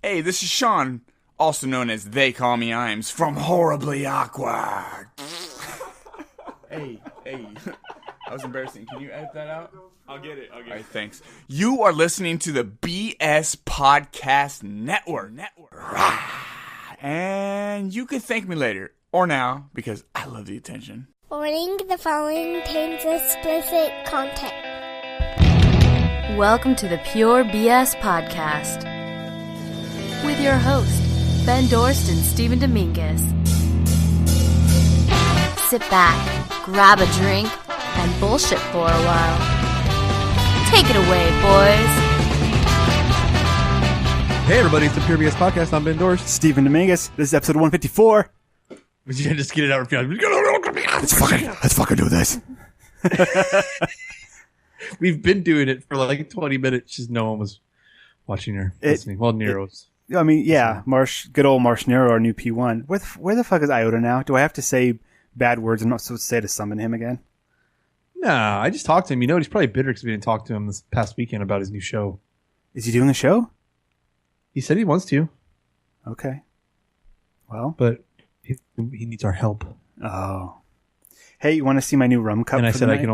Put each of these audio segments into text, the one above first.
Hey, this is Sean, also known as They Call Me Imes, from Horribly Awkward. Hey. That was embarrassing. Can you edit that out? I'll get it. All right, thanks. You are listening to the BS Podcast Network. And you can thank me later, or now, because I love the attention. Warning, the following contains explicit content. Welcome to the Pure BS Podcast with your host, Ben Dorst and Stephen Dominguez. Sit back, grab a drink, and bullshit for a while. Take it away, boys. Hey everybody, it's the Pure BS Podcast. I'm Ben Dorst. Stephen Dominguez. This is episode 154. But you just get it out. Let's fucking do this. We've been doing it for like 20 minutes. Just no one was watching or listening. Well, Nero's. I mean, yeah, good old Marsh Nero, our new P1. Where the fuck is Iota now? Do I have to say bad words I'm not supposed to say to summon him again? No, I just talked to him. You know, he's probably bitter because we didn't talk to him this past weekend about his new show. Is he doing a show? He said he wants to. Okay. Well. But he needs our help. Oh. Hey, you want to see my new rum cup? And I said I night? can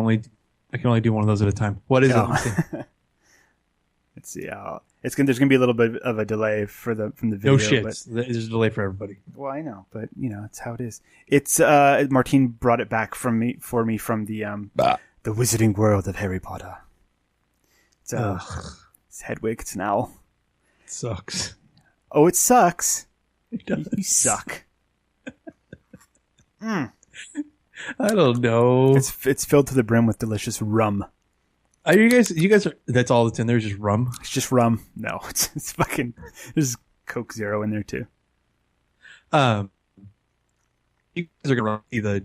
only do one of those at a time. What is it? Let's see. There's gonna be a little bit of a delay from the video. No shit. There's a delay for everybody. Well, I know, but it's how it is. It's Martine brought it back for me from the Wizarding World of Harry Potter. It's Hedwig. It's an owl. It sucks. Oh, it sucks. It does. You suck. I don't know. It's filled to the brim with delicious rum. Are you guys are, that's all that's in there is just rum? It's just rum. No, it's fucking, there's Coke Zero in there too. You guys are going to see the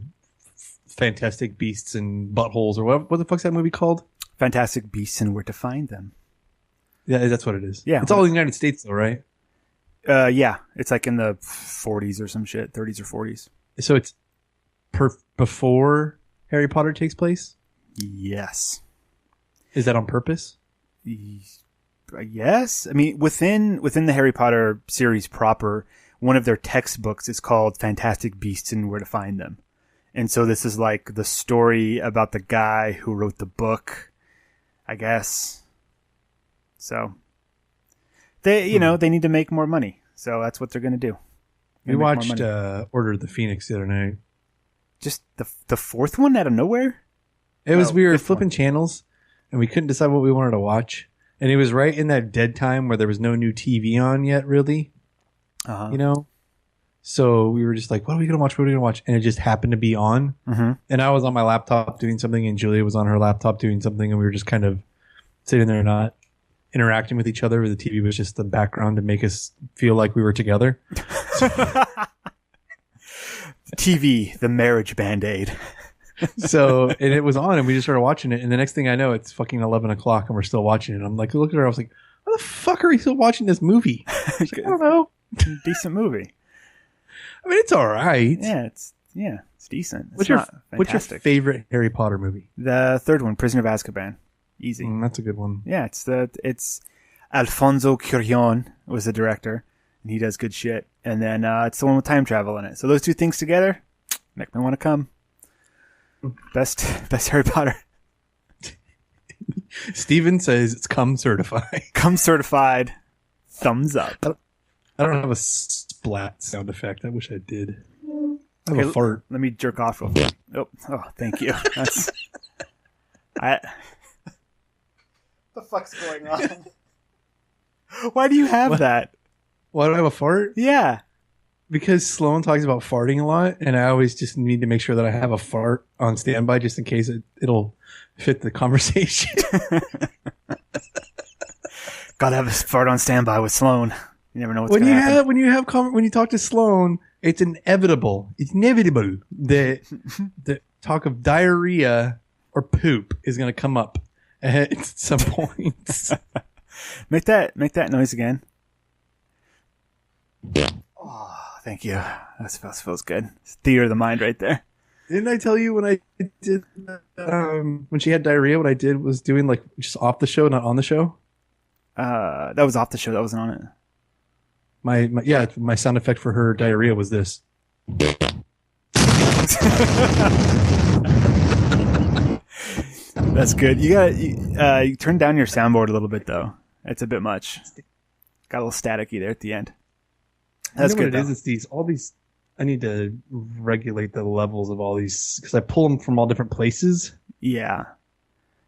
Fantastic Beasts and Buttholes, or what the fuck's that movie called? Fantastic Beasts and Where to Find Them. Yeah, that's what it is. Yeah. It's all in the United States though, right? Yeah. It's like in the 40s or some shit, 30s or 40s. So it's before Harry Potter takes place? Yes. Is that on purpose? Yes. I mean, within the Harry Potter series proper, one of their textbooks is called Fantastic Beasts and Where to Find Them. And so this is like the story about the guy who wrote the book, I guess. So they need to make more money. So that's what they're going to do. We watched Order of the Phoenix the other night. Just the fourth one out of nowhere? We were flipping channels and we couldn't decide what we wanted to watch. And it was right in that dead time where there was no new TV on yet, really. Uh-huh. So we were just like, what are we going to watch? And it just happened to be on. Mm-hmm. And I was on my laptop doing something and Julia was on her laptop doing something. And we were just kind of sitting there not interacting with each other. The TV was just the background to make us feel like we were together. TV, the marriage Band-Aid. So, and it was on and we just started watching it. And the next thing I know, it's fucking 11 o'clock and we're still watching it. I'm like, look at her. I was like, why the fuck are we still watching this movie? Like, I don't know. Decent movie. I mean, it's all right. Yeah, it's decent. What's your favorite Harry Potter movie? The third one, Prisoner of Azkaban. Easy. That's a good one. Yeah, it's Alfonso Cuarón was the director, and he does good shit. And then it's the one with time travel in it. So those two things together make me want to come. Best Harry Potter. Steven says it's come certified. Come certified. Thumbs up. I don't have a splat sound effect. I wish I did. I have a fart. Let me jerk off real quick. Oh, thank you. That's what the fuck's going on? Why do you have that? Why do I have a fart? Yeah. Because Sloan talks about farting a lot, and I always just need to make sure that I have a fart on standby just in case it'll fit the conversation. Gotta have a fart on standby with Sloan. You never know what's going to happen. When you talk to Sloan, it's inevitable. It's inevitable that the talk of diarrhea or poop is going to come up at some point. Make that noise again. Oh, thank you. That feels good. It's theater of the mind right there. Didn't I tell you when I did when she had diarrhea? What I did was doing like just off the show, not on the show. That was off the show. That wasn't on it. My sound effect for her diarrhea was this. That's good. You turn down your soundboard a little bit though. It's a bit much. Got a little staticky there at the end. That's good. What it is? It's all these. I need to regulate the levels of all these because I pull them from all different places. Yeah.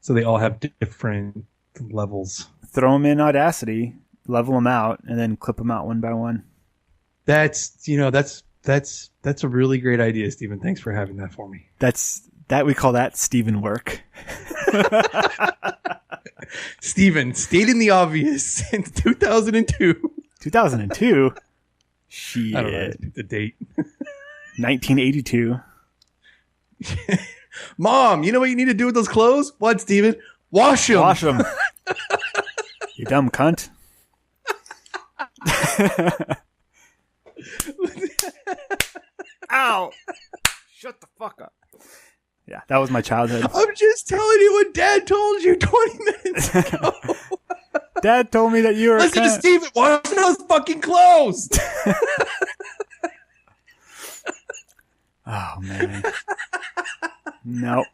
So they all have different levels. Throw them in Audacity, level them out, and then clip them out one by one. That's a really great idea, Stephen. Thanks for having that for me. We call that Stephen work. Stephen, stating the obvious since 2002. 2002? Shit. I don't know the date. 1982. Mom, you know what you need to do with those clothes? What, Stephen? Wash them. Wash them. You dumb cunt. Ow. Shut the fuck up. Yeah, that was my childhood. I'm just telling you what Dad told you 20 minutes ago. Dad told me that you were Listen to Stephen. Wash those fucking clothes. Oh, man. No.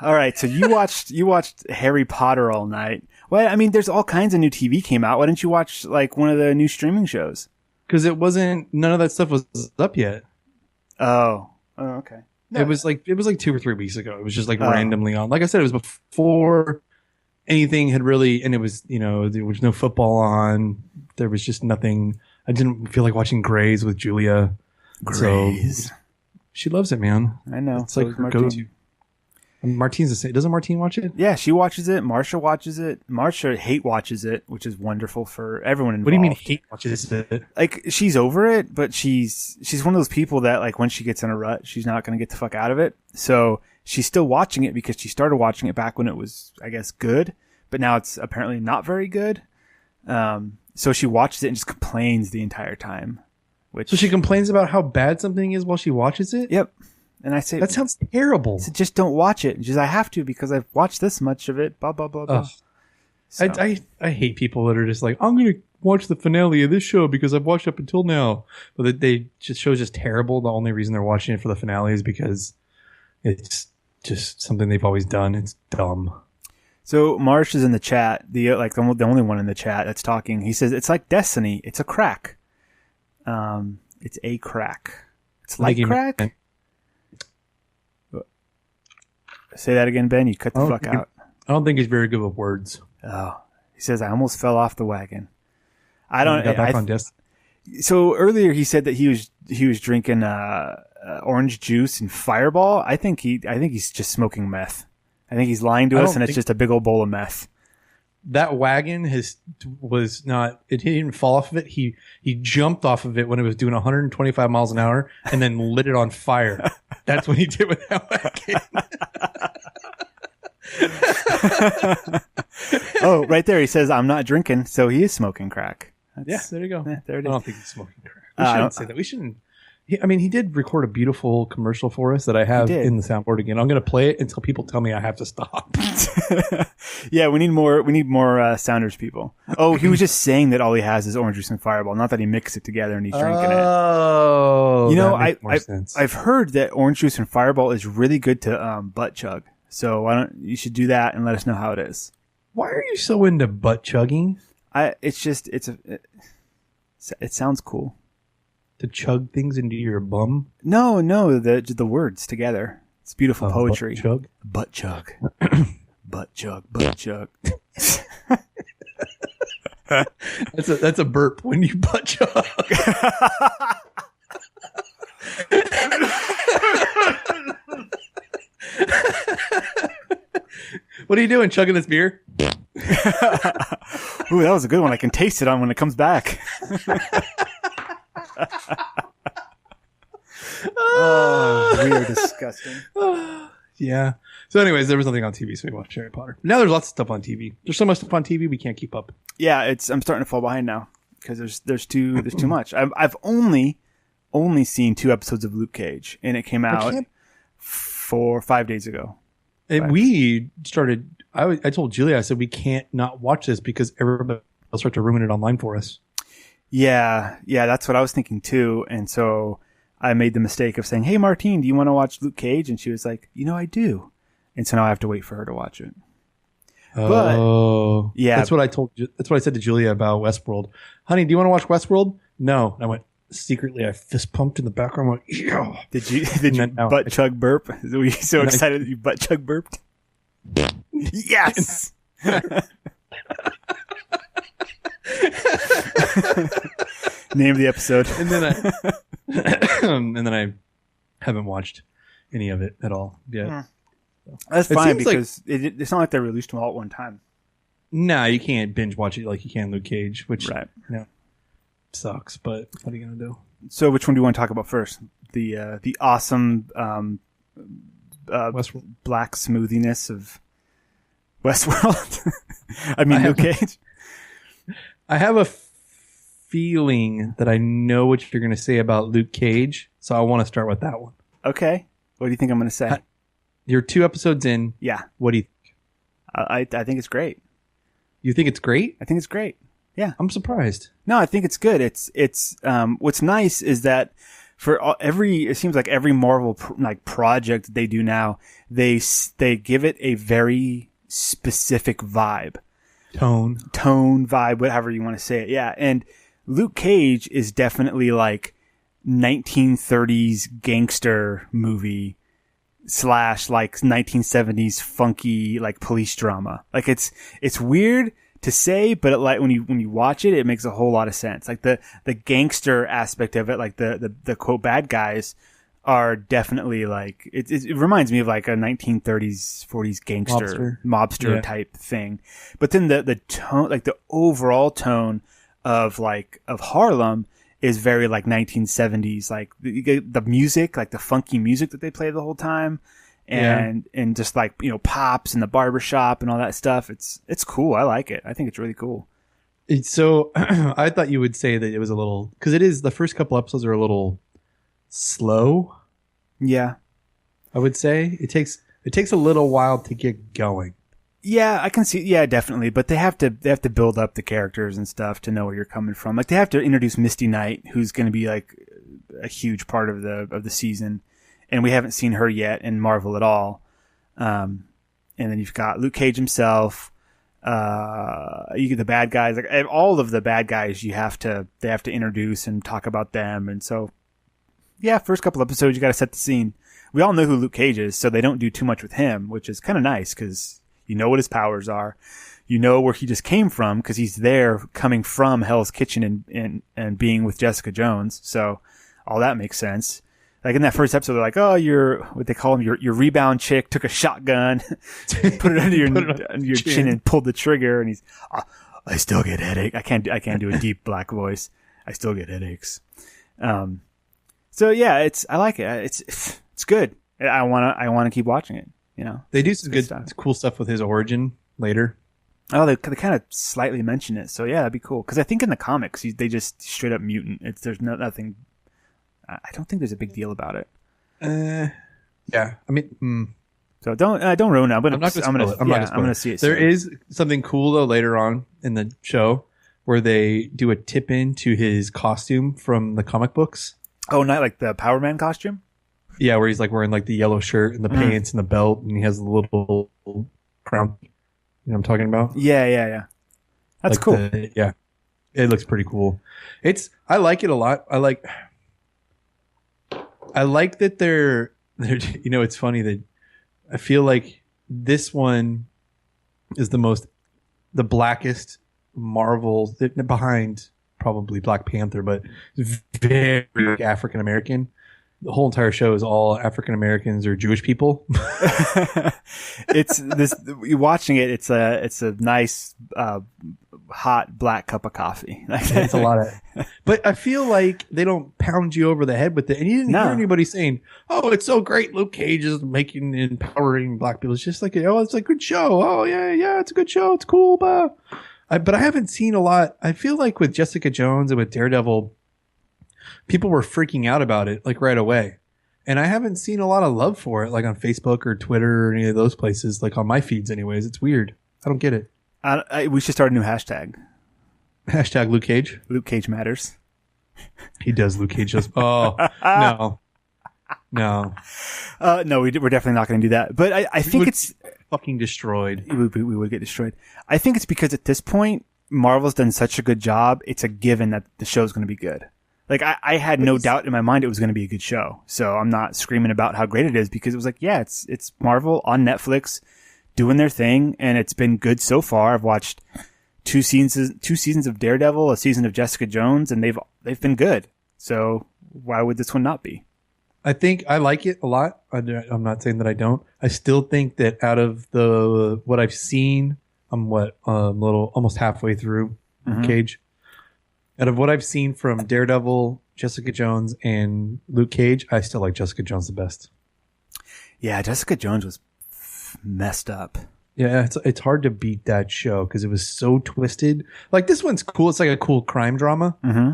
All right, so you watched Harry Potter all night. Well, I mean, there's all kinds of new TV came out. Why didn't you watch like one of the new streaming shows? Because none of that stuff was up yet. Oh, okay. No. It was like 2 or 3 weeks ago. It was just like randomly on. Like I said, it was before anything had really, and it was, there was no football on. There was just nothing. I didn't feel like watching Grey's with Julia. Grey's. So she loves it, man. I know. It's like her go-to. Martine's the same. Doesn't Martine watch it? Yeah, she watches it. Marsha watches it. Marsha hate watches it, which is wonderful for everyone involved. What do you mean hate watches it? Like, she's over it, but she's one of those people that, like, when she gets in a rut, she's not going to get the fuck out of it. So she's still watching it because she started watching it back when it was, I guess, good. But now it's apparently not very good. So she watches it and just complains the entire time. So she complains about how bad something is while she watches it? Yep. And I say, that sounds terrible. So just don't watch it. And she's, I have to because I've watched this much of it. Blah, blah, blah, blah. So. I hate people that are just like, I'm going to watch the finale of this show because I've watched up until now. But the show's just terrible. The only reason they're watching it for the finale is because it's just something they've always done. It's dumb. So Marsh is in the chat, the only one in the chat that's talking. He says, it's like Destiny. It's a crack. It's a crack. It's like crack? Say that again, Ben. You cut the fuck out. I don't think he's very good with words. Oh, he says I almost fell off the wagon. I don't. Got back on disc. So earlier he said that he was drinking orange juice and Fireball. I think he's just smoking meth. I think he's lying to us, and it's just a big old bowl of meth. That wagon was not. He didn't fall off of it. He jumped off of it when it was doing 125 miles an hour, and then lit it on fire. That's what he did with that wagon. Oh, right there. He says, "I'm not drinking," so he is smoking crack. Yeah, there you go. Yeah, there it is. I don't think he's smoking crack. We shouldn't say that. We shouldn't. He did record a beautiful commercial for us that I have in the soundboard again. I'm going to play it until people tell me I have to stop. Yeah, we need more Sounders people. Oh, he was just saying that all he has is orange juice and Fireball, not that he mixed it together and he's drinking it. Oh, I've heard that orange juice and Fireball is really good to butt chug. So you should do that and let us know how it is. Why are you so into butt chugging? It sounds cool. To chug things into your bum? No, the words together. It's beautiful poetry. Butt chug. Butt chug. Butt chug. That's a burp when you butt chug. What are you doing? Chugging this beer? Ooh, that was a good one. I can taste it on when it comes back. Oh, we are disgusting. Yeah. So anyways, there was nothing on TV, so we watched Harry Potter. Now there's lots of stuff on TV. There's so much stuff on TV we can't keep up. Yeah, I'm starting to fall behind now because there's too much. I've only seen 2 episodes of Luke Cage, and it came out 5 days ago. And we started. I told Julia, I said we can't not watch this because everybody will start to ruin it online for us. Yeah, that's what I was thinking too. And so I made the mistake of saying, "Hey, Martine, do you want to watch Luke Cage?" And she was like, I do. And so now I have to wait for her to watch it. Oh, but, yeah, that's what I said to Julia about Westworld. Honey, do you want to watch Westworld? No. I went secretly. I fist pumped in the background. I went, yeah. Did you butt chug burp? Were you so excited that you butt chug burped? Yes. Name of the episode. And then I haven't watched any of it at all yet. That's fine because it's not like they released them all at one time. No, you can't binge watch it like you can Luke Cage, which right. Sucks. But what are you gonna do? So, which one do you want to talk about first? The awesome black smoothiness of Westworld. I mean, Luke Cage. I have a feeling that I know what you're going to say about Luke Cage, so I want to start with that one. Okay. What do you think I'm going to say? You're 2 episodes in. Yeah. What do you think? I think it's great. You think it's great? I think it's great. Yeah. I'm surprised. No, I think it's good. It's what's nice is that for it seems like every Marvel project they do now, they give it a very specific vibe. Tone vibe, whatever you want to say it. Yeah. And Luke Cage is definitely like 1930s gangster movie / like 1970s funky like police drama. Like it's weird to say, but when you watch it, it makes a whole lot of sense. Like the gangster aspect of it, like the quote bad guys are definitely like it reminds me of like a 1930s 40s gangster mobster type thing. But then the tone, like the overall tone of Harlem is very like 1970s, like the music, like the funky music that they play the whole time, and just like pops and the barbershop and all that stuff. It's cool. I like it. I think it's really cool. So I thought you would say that it was a little, because it is, the first couple episodes are a little slow. Yeah, I would say it takes a little while to get going. Yeah, I can see. Yeah, definitely. But they have to build up the characters and stuff to know where you're coming from. Like they have to introduce Misty Knight, who's going to be like a huge part of the season, and we haven't seen her yet in Marvel at all. And then you've got Luke Cage himself. You get the bad guys, like all of the bad guys. They have to introduce and talk about them, and so. Yeah, first couple episodes, you got to set the scene. We all know who Luke Cage is, so they don't do too much with him, which is kind of nice because you know what his powers are. You know where he just came from because he's there coming from Hell's Kitchen and being with Jessica Jones. So all that makes sense. Like in that first episode, they're like, oh, what they call him, your rebound chick took a shotgun, put it under your chin and pulled the trigger. And he's, I still get headache. I can't do a deep black voice. I still get headaches. So yeah, I like it. It's good. I want to keep watching it. They do some good cool stuff with his origin later. Oh, they kind of slightly mention it. So yeah, that'd be cool. Because I think in the comics, they just straight up mutant. There's nothing. I don't think there's a big deal about it. Yeah. I mean, so don't ruin it. I'm not going to see it. There is something cool though later on in the show where they do a tip in to his costume from the comic books. Oh, not like the Power Man costume? Yeah, where he's like wearing like the yellow shirt and the pants and the belt, and he has a little crown. You know what I'm talking about? Yeah. That's like cool. It looks pretty cool. I like it a lot. I like that they're it's funny that I feel like this one is the blackest Marvel behind probably Black Panther, but very African American. The whole entire show is all African Americans or Jewish people. It's this. You're watching it. It's a nice hot black cup of coffee. It's a lot of. But I feel like they don't pound you over the head with it, and you didn't hear anybody saying, "Oh, it's so great, Luke Cage is empowering black people." It's just like, oh, it's a good show. Oh yeah, it's a good show. It's cool, but I haven't seen a lot. I feel like with Jessica Jones and with Daredevil, people were freaking out about it like right away. And I haven't seen a lot of love for it, like on Facebook or Twitter or any of those places, like on my feeds anyways. It's weird. I don't get it. We should start a new hashtag. Hashtag Luke Cage. Luke Cage matters. He does. Luke Cage does. Oh, no. No. No, we're definitely not going to do that. But I think it's fucking destroyed. We would get destroyed. I think it's because at this point, Marvel's done such a good job. It's a given that the show's going to be good. Like I had no doubt in my mind it was going to be a good show. So I'm not screaming about how great it is because it was like, yeah, it's Marvel on Netflix doing their thing, and it's been good so far. I've watched two seasons of Daredevil, a season of Jessica Jones, and they've been good. So why would this one not be? I think I like it a lot. I'm not saying that I don't. I still think that out of what I've seen, I'm almost halfway through Cage. Out of what I've seen from Daredevil, Jessica Jones, and Luke Cage, I still like Jessica Jones the best. Yeah, Jessica Jones was messed up. Yeah, it's hard to beat that show because it was so twisted. Like this one's cool. It's like a cool crime drama. Mm-hmm.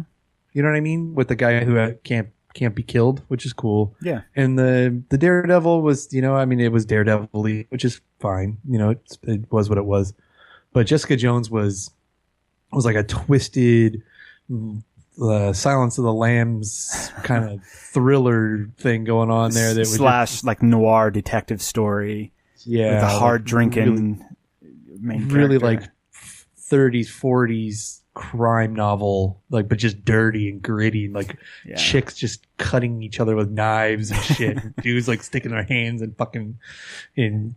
You know what I mean? With the guy who can't be killed, which is cool. Yeah. And the Daredevil was, it was Daredevil-y, which is fine. It was what it was. But Jessica Jones was like a twisted Silence of the Lambs kind of thriller thing going on there. That was like noir detective story. Yeah. With a hard drinking main character. Really like 30s, 40s crime novel, like, but just dirty and gritty, like chicks just cutting each other with knives and shit. And dudes like sticking their hands in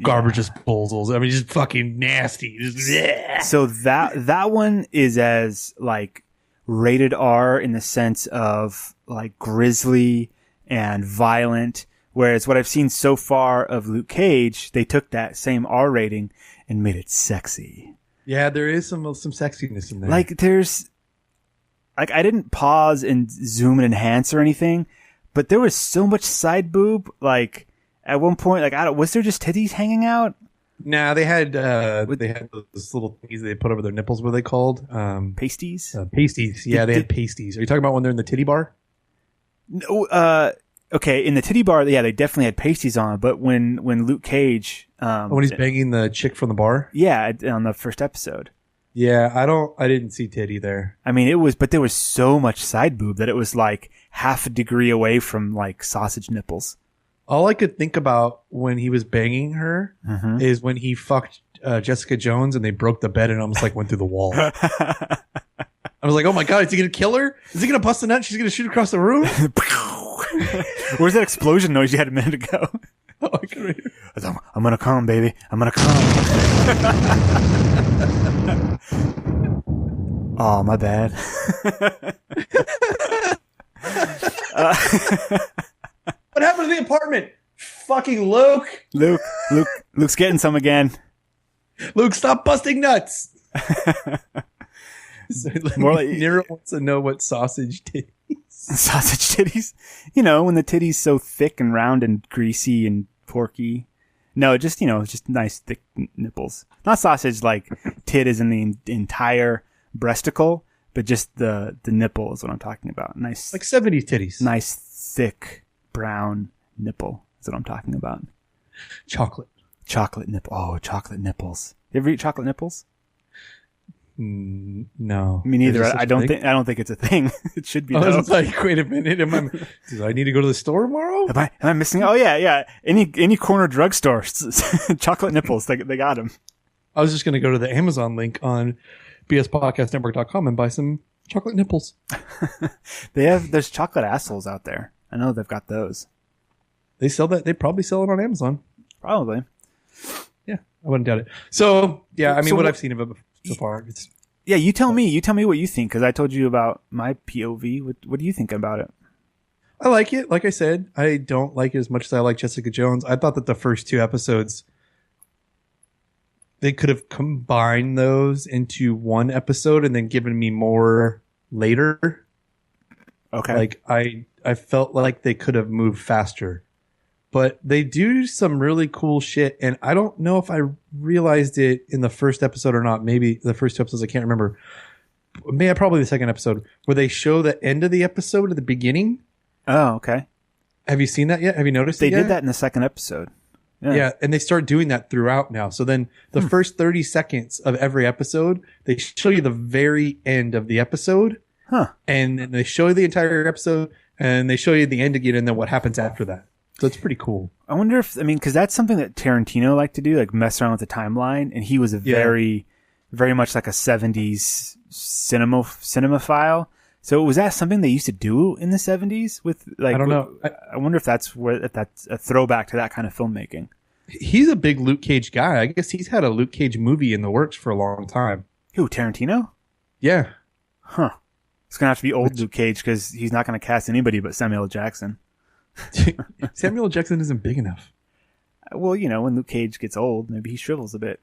garbage disposals. I mean, just fucking nasty. So that one is as like rated R in the sense of like grisly and violent. Whereas what I've seen so far of Luke Cage, they took that same R rating and made it sexy. Yeah, there is some sexiness in there. Like there's, like I didn't pause and zoom and enhance or anything, but there was so much side boob. Like at one point, like was there just titties hanging out? Nah, they had those little things they put over their nipples. What are they called? Pasties. Pasties. Yeah, they had pasties. Are you talking about when they're in the titty bar? No. Okay, in the titty bar, yeah, they definitely had pasties on. But when Luke Cage, when he's banging the chick from the bar, yeah, on the first episode, yeah, I didn't see titty there. I mean, but there was so much side boob that it was like half a degree away from like sausage nipples. All I could think about when he was banging her is when he fucked Jessica Jones and they broke the bed and almost like went through the wall. I was like, oh my god, is he gonna kill her? Is he gonna bust a nut? She's gonna shoot across the room. Where's that explosion noise you had a minute ago? Oh, I can hear. I'm gonna come, baby. I'm gonna come. Oh, my bad. What happened to the apartment? Fucking Luke. Luke's getting some again. Luke, stop busting nuts. So, more like Nero wants to know what sausage titties. Sausage titties? You know, when the titty's so thick and round and greasy and porky. No, just, just nice thick nipples. Not sausage like tit is in the entire breasticle, but just the nipple is what I'm talking about. Nice. Like 70s titties. Nice thick brown nipple is what I'm talking about. Chocolate nipple. Oh, chocolate nipples. You ever eat chocolate nipples? No. Me neither. I don't think it's a thing. It should be. I was like, wait a minute. Do I need to go to the store tomorrow? Am I missing? Oh yeah. Any corner drugstore, chocolate nipples. They got them. I was just going to go to the Amazon link on bspodcastnetwork.com and buy some chocolate nipples. There's chocolate assholes out there. I know they've got those. They sell that. They probably sell it on Amazon. Probably. Yeah, I wouldn't doubt it. So yeah, I mean, what I've seen of it so far, it's. Yeah, you tell me. You tell me what you think, because I told you about my POV. What do you think about it? I like it. Like I said, I don't like it as much as I like Jessica Jones. I thought that the first two episodes, they could have combined those into one episode and then given me more later. Okay. Like I felt like they could have moved faster. But they do some really cool shit, and I don't know if I realized it in the first episode or not. Maybe the first two episodes, I can't remember. Probably the second episode, where they show the end of the episode at the beginning. Oh, okay. Have you seen that yet? Have you noticed They it yet? did that in the second episode. Yeah, and they start doing that throughout now. So then the first 30 seconds of every episode, they show you the very end of the episode. And then they show you the entire episode, and they show you the end again, and then what happens after that. So it's pretty cool. I wonder if, because that's something that Tarantino liked to do, like mess around with the timeline. And he was a very, very much like a 70s cinemaphile. So was that something they used to do in the 70s with like? I don't know. I wonder if that's a throwback to that kind of filmmaking. He's a big Luke Cage guy. I guess he's had a Luke Cage movie in the works for a long time. Who, Tarantino? Yeah. Huh. It's gonna have to be old Luke Cage because he's not gonna cast anybody but Samuel L. Jackson. Samuel L. Jackson isn't big enough. Well, when Luke Cage gets old, maybe he shrivels a bit,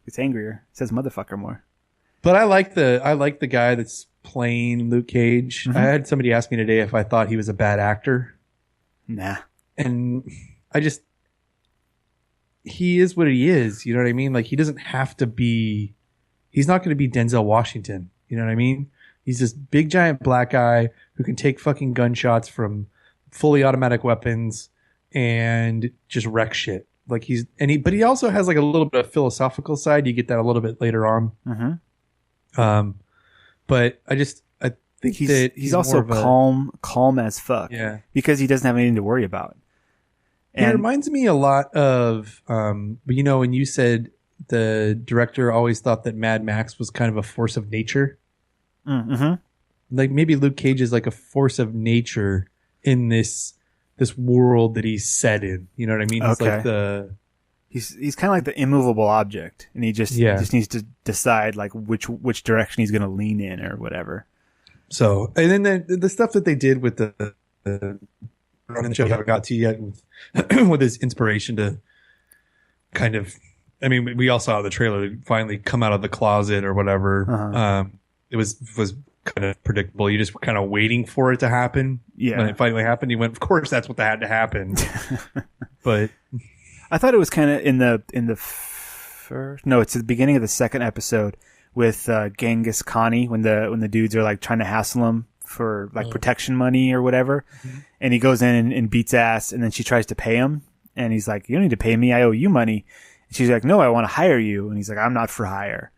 gets angrier, says motherfucker more. But I like the guy that's playing Luke Cage. I had somebody ask me today if I thought he was a bad actor. Nah. And he is what he is. You know what I mean? Like, he doesn't have to be, he's not going to be Denzel Washington. You know what I mean? He's this big giant black guy who can take fucking gunshots from fully automatic weapons and just wreck shit. Like but he also has like a little bit of philosophical side. You get that a little bit later on. But I think he's also calm as fuck. Yeah. Because he doesn't have anything to worry about. And it reminds me a lot of, when you said the director always thought that Mad Max was kind of a force of nature. Mm-hmm. Like maybe Luke Cage is like a force of nature in this world that he's set in. You know what I mean? He's like he's kind of like the immovable object, and he just needs to decide like which direction he's going to lean in or whatever. So, and then the stuff that they did with the running the show, I haven't got to yet with his inspiration to kind of, we all saw the trailer finally come out of the closet or whatever. It was kind of predictable. You just were kind of waiting for it to happen. Yeah. When it finally happened, you went, of course, that's what had to happen. But I thought it was kind of in the first, no, it's at the beginning of the second episode with Genghis Khani when the dudes are like trying to hassle him for like protection money or whatever. Mm-hmm. And he goes in and beats ass, and then she tries to pay him. And he's like, you don't need to pay me. I owe you money. And she's like, no, I want to hire you. And he's like, I'm not for hire.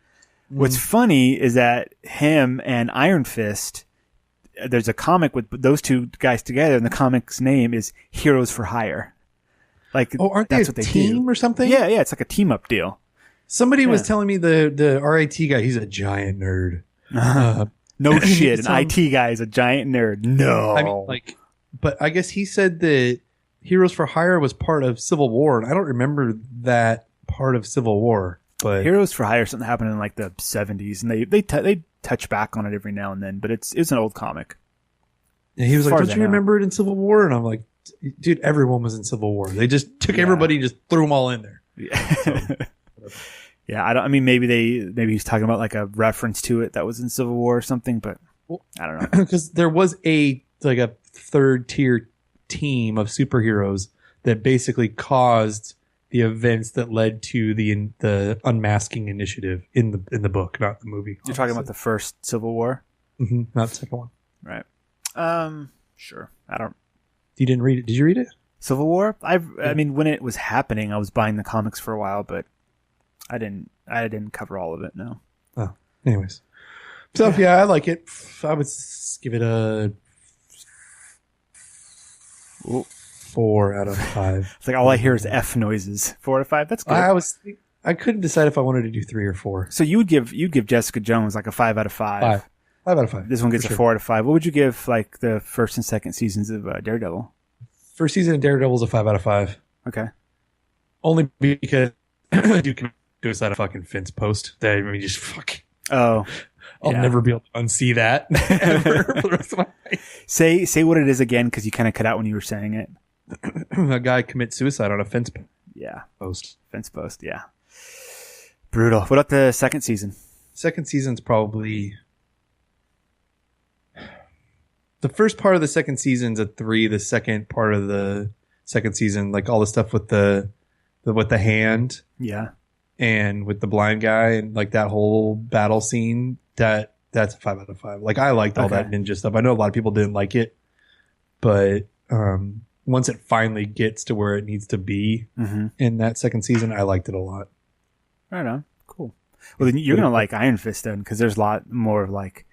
What's funny is that him and Iron Fist, there's a comic with those two guys together, and the comic's name is Heroes for Hire. Like, aren't they a team or something? Yeah, it's like a team up deal. Somebody was telling me the RIT guy, he's a giant nerd. No shit, an IT guy is a giant nerd. No, but I guess he said that Heroes for Hire was part of Civil War, and I don't remember that part of Civil War. But Heroes for Hire, something happened in like the 70s, and they touch back on it every now and then, but it's an old comic. And he was like, don't you remember it in Civil War? And I'm like, dude, everyone was in Civil War. They just took everybody and just threw them all in there. Yeah. So, yeah, maybe he's talking about like a reference to it that was in Civil War or something, but I don't know. Because there was a third tier team of superheroes that basically caused the events that led to the unmasking initiative in the book, not the movie. You're talking about the first Civil War? Mm-hmm. Not the second one. Right. Sure. You didn't read it? Did you read it? Civil War? When it was happening, I was buying the comics for a while, but I didn't cover all of it, no. Oh, anyways. So, yeah, I like it. I would give it a 4 out of 5. It's like all I hear is F noises. 4 out of 5. That's good. I couldn't decide if I wanted to do 3 or 4. So you'd give Jessica Jones like a 5 out of 5. 5 out of 5. This one gets a 4 out of 5. What would you give like the first and second seasons of Daredevil? First season of Daredevil is a 5 out of 5. Okay. Only because you can suicide a fucking fence post. Just fuck. Oh. I'll never be able to unsee that ever for the rest of my life. Say what it is again, because you kind of cut out when you were saying it. A guy commits suicide on a fence post. Fence post, yeah. Brutal. What about the second season? Second season's probably... The first part of the second season's a 3. The second part of the second season, like all the stuff with the hand. Yeah. And with the blind guy and like that whole battle scene, that's a 5 out of 5. Like I liked all that ninja stuff. I know a lot of people didn't like it, but once it finally gets to where it needs to be in that second season, I liked it a lot. Right on. Cool. Well, then you're going to like Iron Fist then, because there's a lot more of like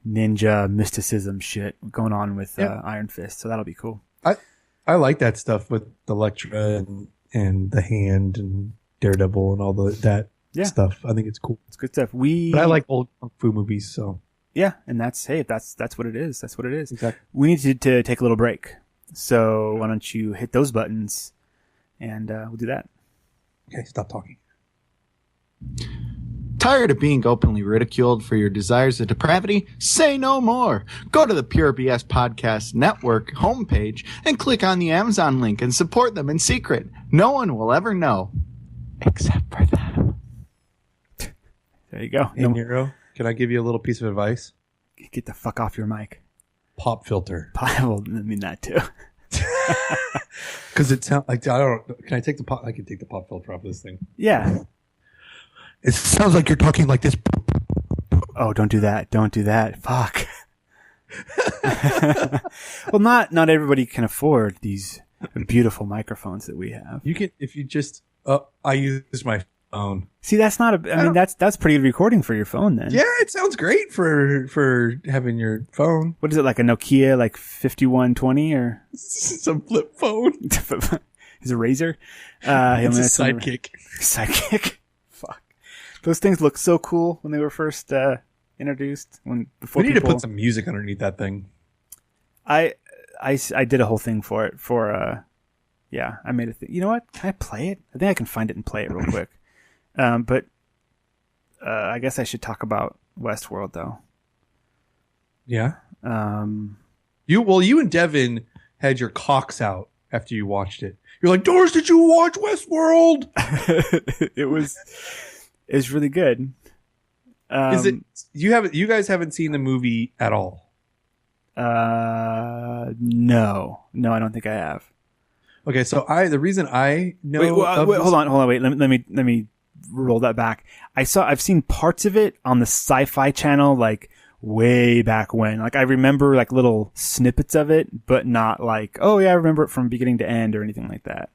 ninja mysticism shit going on with Iron Fist. So that'll be cool. I like that stuff with Elektra and the Hand and Daredevil and all that stuff. I think it's cool. It's good stuff. But I like old kung fu movies, so yeah, and that's what it is. That's what it is. Exactly. We need to take a little break. So why don't you hit those buttons, and we'll do that. Okay, stop talking. Tired of being openly ridiculed for your desires of depravity? Say no more. Go to the Pure BS Podcast Network homepage and click on the Amazon link and support them in secret. No one will ever know. Except for them. There you go. Hey, Nero, can I give you a little piece of advice? Get the fuck off your mic. Pop filter. Well, I mean that too. Because it sounds like Can I take the pop? I can take the pop filter off this thing. Yeah. It sounds like you're talking like this. Oh, don't do that. Don't do that. Fuck. Well, not everybody can afford these beautiful microphones that we have. You can, if you just. I use my phone. See, that's not I mean, that's pretty good recording for your phone then. Yeah, it sounds great for having your phone. What is it, like a Nokia, like 5120 or some flip phone? Is a Razor? It's a Sidekick. Sidekick. Fuck. Those things look so cool when they were first introduced. We need to put some music underneath that thing. I did a whole thing for it yeah, I made a thing. You know what? Can I play it? I think I can find it and play it real quick. But I guess I should talk about Westworld, though. Yeah. You and Devin had your cocks out after you watched it. You're like, Doris, did you watch Westworld? It was really good. Is it? You guys haven't seen the movie at all? No, I don't think I have. Okay, so the reason I know. Wait, hold on. Wait, let me roll that back. I've seen parts of it on the Sci-Fi Channel, like way back when. Like I remember like little snippets of it, but not like, oh yeah, I remember it from beginning to end or anything like that.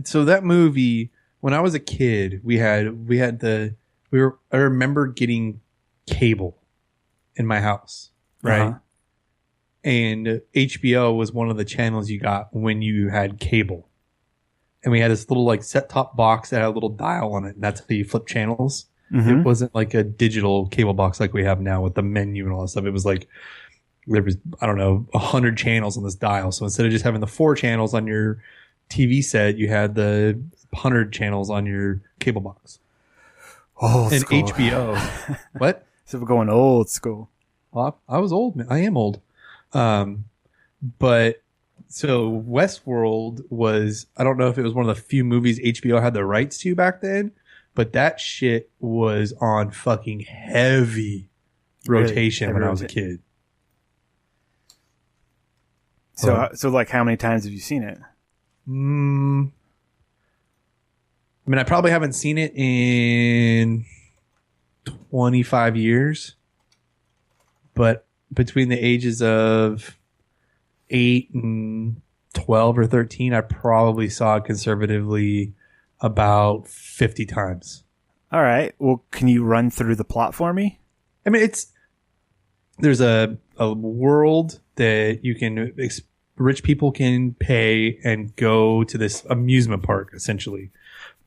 So that movie, when I was a kid, I remember getting cable in my house, right? Uh-huh. And HBO was one of the channels you got when you had cable. And we had this little like set-top box that had a little dial on it. And that's how you flip channels. Mm-hmm. It wasn't like a digital cable box like we have now with the menu and all that stuff. It was like, there was, 100 channels on this dial. So instead of just having the 4 channels on your TV set, you had the 100 channels on your cable box. Old and school. HBO. What? So we're going old school. Well, I was old, man. I am old. But so Westworld was, I don't know if it was one of the few movies HBO had the rights to back then, but that shit was on fucking heavy rotation when I was a kid. So like how many times have you seen it? I mean, I probably haven't seen it in 25 years, but between the ages of 8 and 12 or 13, I probably saw it conservatively about 50 times. All right. Well, can you run through the plot for me? I mean, there's a world that you can, rich people can pay and go to this amusement park, essentially.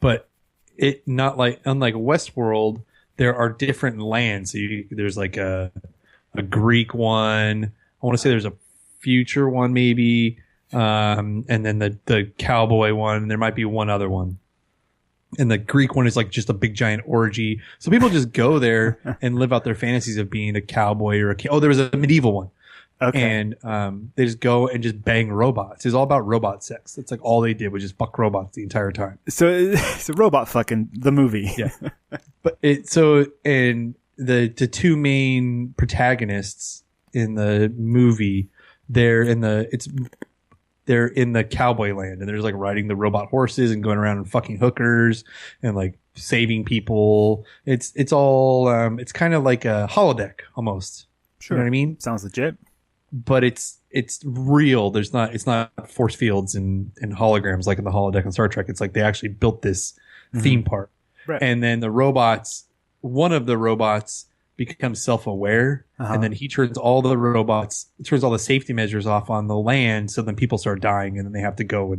But unlike Westworld, there are different lands. So there's like a Greek one. I want to say there's a future one maybe. And then the cowboy one. And there might be one other one. And the Greek one is like just a big giant orgy. So people just go there and live out their fantasies of being a cowboy or there was a medieval one. Okay. And they just go and just bang robots. It's all about robot sex. That's like all they did was just fuck robots the entire time. So it's a robot fucking the movie. Yeah. But the two main protagonists in the movie, they're in the cowboy land, and they're just like riding the robot horses and going around and fucking hookers and like saving people. It's all it's kind of like a holodeck almost. Sure. You know what I mean? Sounds legit. but it's real. It's not force fields and holograms like in the holodeck on Star Trek. It's like they actually built this theme park. Right. And then one of the robots becomes self-aware, and then he turns all the safety measures off on the land, so then people start dying, and then they have to go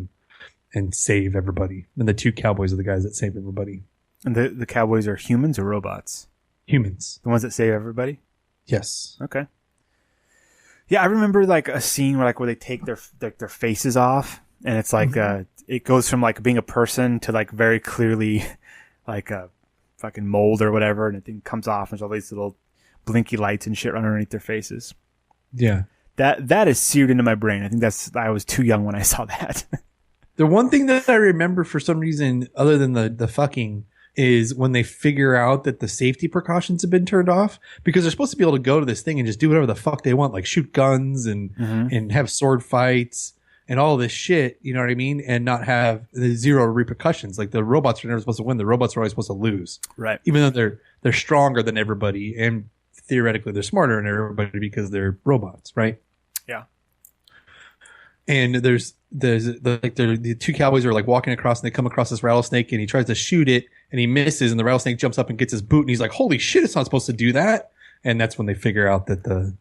and save everybody. And the two cowboys are the guys that save everybody. And the cowboys are humans or robots? Humans. The ones that save everybody? Yes. Okay. Yeah, I remember like a scene where they take their faces off, and it's like it goes from like being a person to like very clearly like a fucking mold or whatever, and it thing comes off, and there's all these little blinky lights and shit running underneath their faces. Yeah. That is seared into my brain. I think I was too young when I saw that. The one thing that I remember for some reason, other than the fucking, is when they figure out that the safety precautions have been turned off, because they're supposed to be able to go to this thing and just do whatever the fuck they want, like shoot guns and have sword fights and all this shit, you know what I mean? And not have the zero repercussions. Like the robots are never supposed to win. The robots are always supposed to lose. Right. Even though they're stronger than everybody, and theoretically they're smarter than everybody because they're robots, right? Yeah. And the two cowboys are like walking across, and they come across this rattlesnake, and he tries to shoot it, and he misses, and the rattlesnake jumps up and gets his boot, and he's like, "Holy shit! It's not supposed to do that." And that's when they figure out that the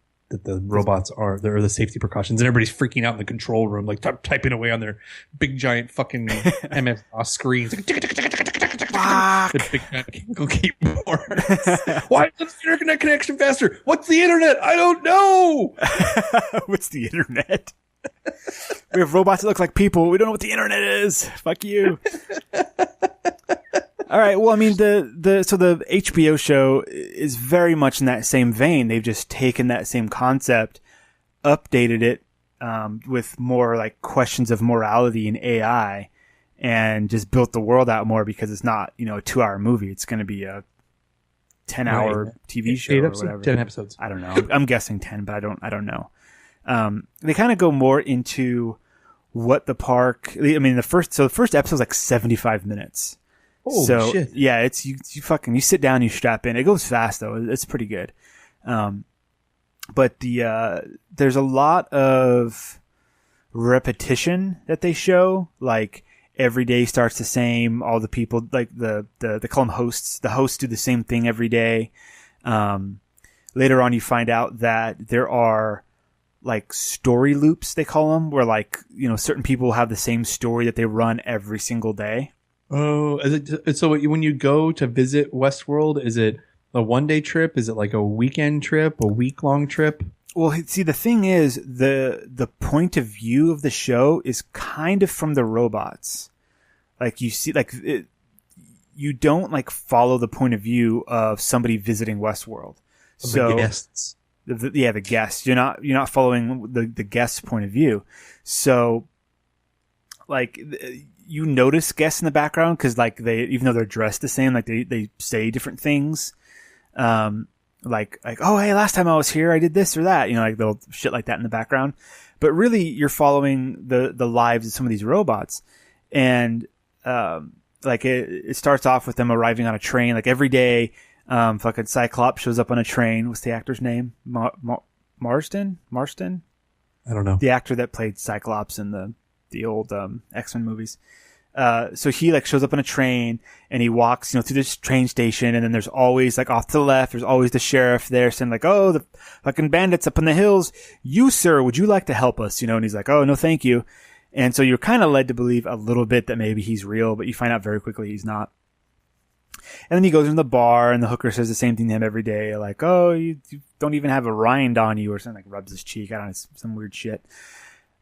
robots are the safety precautions, and everybody's freaking out in the control room, like typing away on their big giant fucking MS-DOS screens. Like, the big giant keyboard. Why is the internet connection faster? What's the internet? I don't know. What's the internet? We have robots that look like people. We don't know what the internet is. Fuck you. All right. Well, I mean, the HBO show is very much in that same vein. They've just taken that same concept, updated it with more like questions of morality and AI, and just built the world out more, because it's not, a 2-hour movie. It's going to be a 10-hour TV show or whatever. 10 episodes. I don't know. I'm guessing 10, but I don't know. They kind of go more into what the park. I mean, the first episode is like 75 minutes. Oh shit! Yeah, it's you sit down, you strap in. It goes fast though. It's pretty good. But there's a lot of repetition that they show. Like every day starts the same. All the people, like they call them hosts. The hosts do the same thing every day. Later on, you find out that there are like story loops, they call them, where like, certain people have the same story that they run every single day. Oh, so when you go to visit Westworld, is it a one-day trip? Is it like a weekend trip, a week-long trip? Well, see, the thing is, the point of view of the show is kind of from the robots. Like you see, like you don't like follow the point of view of somebody visiting Westworld. So the guests. The guests. You're not following the guest's point of view. So, like, you notice guests in the background because, like, even though they're dressed the same, like they say different things. Like, oh, hey, last time I was here, I did this or that. Like little shit like that in the background. But really, you're following the lives of some of these robots, and like it starts off with them arriving on a train. Like every day. Fucking Cyclops shows up on a train. What's the actor's name? Marston? I don't know. The actor that played Cyclops in the old X-Men movies. So he like shows up on a train, and he walks, through this train station, and then there's always like off to the left, there's always the sheriff there saying like, "Oh, the fucking bandits up in the hills. You, sir, would you like to help us?" And he's like, "Oh, no, thank you." And so you're kind of led to believe a little bit that maybe he's real, but you find out very quickly he's not. And then he goes into the bar, and the hooker says the same thing to him every day, like, "Oh, you don't even have a rind on you," or something, like rubs his cheek. I don't know, some weird shit.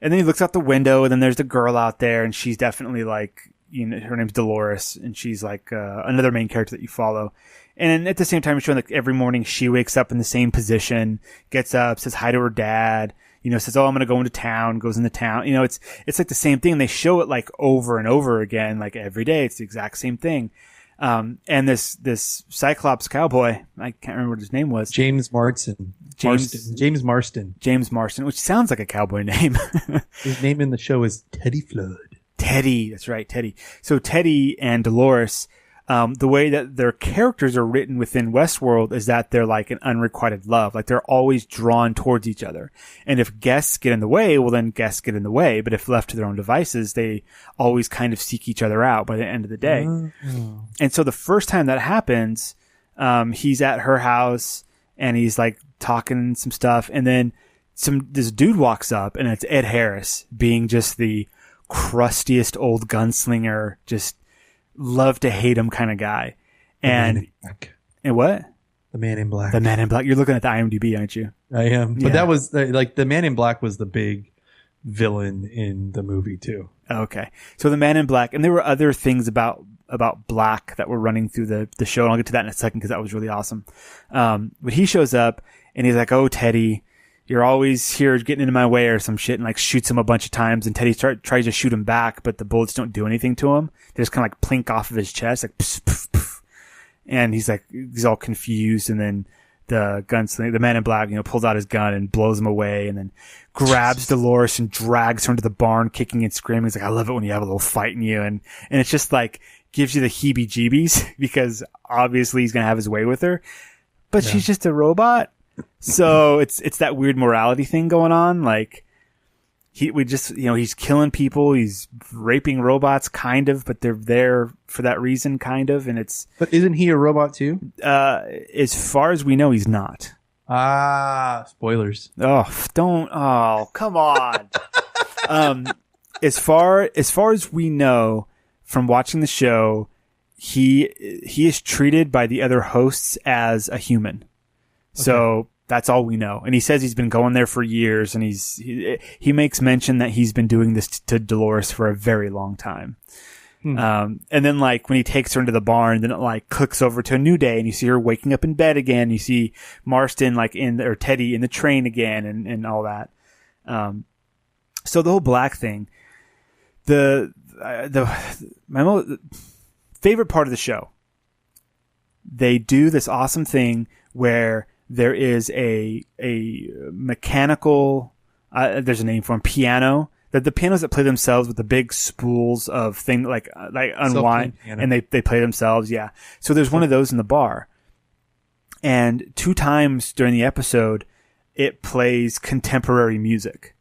And then he looks out the window, and then there's the girl out there, and she's definitely like, her name's Dolores, and she's like another main character that you follow. And at the same time, it's showing like every morning she wakes up in the same position, gets up, says hi to her dad, says, "Oh, I'm going to go into town," goes into town. It's like the same thing. They show it like over and over again, like every day. It's the exact same thing. And this Cyclops cowboy, I can't remember what his name was. James Marston, which sounds like a cowboy name. His name in the show is Teddy Flood. Teddy, that's right, Teddy. So Teddy and Dolores, the way that their characters are written within Westworld is that they're like an unrequited love. Like they're always drawn towards each other. And if guests get in the way, well then guests get in the way. But if left to their own devices, they always kind of seek each other out by the end of the day. Mm-hmm. And so the first time that happens, he's at her house and he's like talking some stuff. And then this dude walks up and it's Ed Harris being just the crustiest old gunslinger, just love to hate him kind of guy. And what? The Man in Black. The Man in Black. You're looking at the IMDb, aren't you? I am. But that was like the Man in Black was the big villain in the movie too. Okay. So the Man in Black, and there were other things about Black that were running through the show. And I'll get to that in a second because that was really awesome. But he shows up and he's like, "Oh, Teddy, you're always here getting into my way," or some shit, and like shoots him a bunch of times. And Teddy tries to shoot him back, but the bullets don't do anything to him. They just kind of like plink off of his chest, like pff, pff, pff. And he's all confused. And then the gunslinger, the Man in Black, pulls out his gun and blows him away, and then grabs Dolores and drags her into the barn, kicking and screaming. He's like, "I love it when you have a little fight in you," and it's just like gives you the heebie-jeebies because obviously he's gonna have his way with her, but she's just a robot. So it's that weird morality thing going on. Like he's killing people, he's raping robots, kind of, but they're there for that reason, kind of. And but isn't he a robot too? As far as we know, he's not. Spoilers. Oh, come on. As far as we know from watching the show, he is treated by the other hosts as a human. So that's all we know. And he says he's been going there for years, and he makes mention that he's been doing this to Dolores for a very long time. And then like when he takes her into the barn, then it like clicks over to a new day, and you see her waking up in bed again. You see Marston or Teddy in the train again, and all that. So the whole Black thing, my most favorite part of the show, they do this awesome thing where there is a mechanical, there's a name for them, piano. The pianos that play themselves with the big spools of thing like unwind, and they play themselves. Yeah. So there's one of those in the bar, and 2 times during the episode, it plays contemporary music.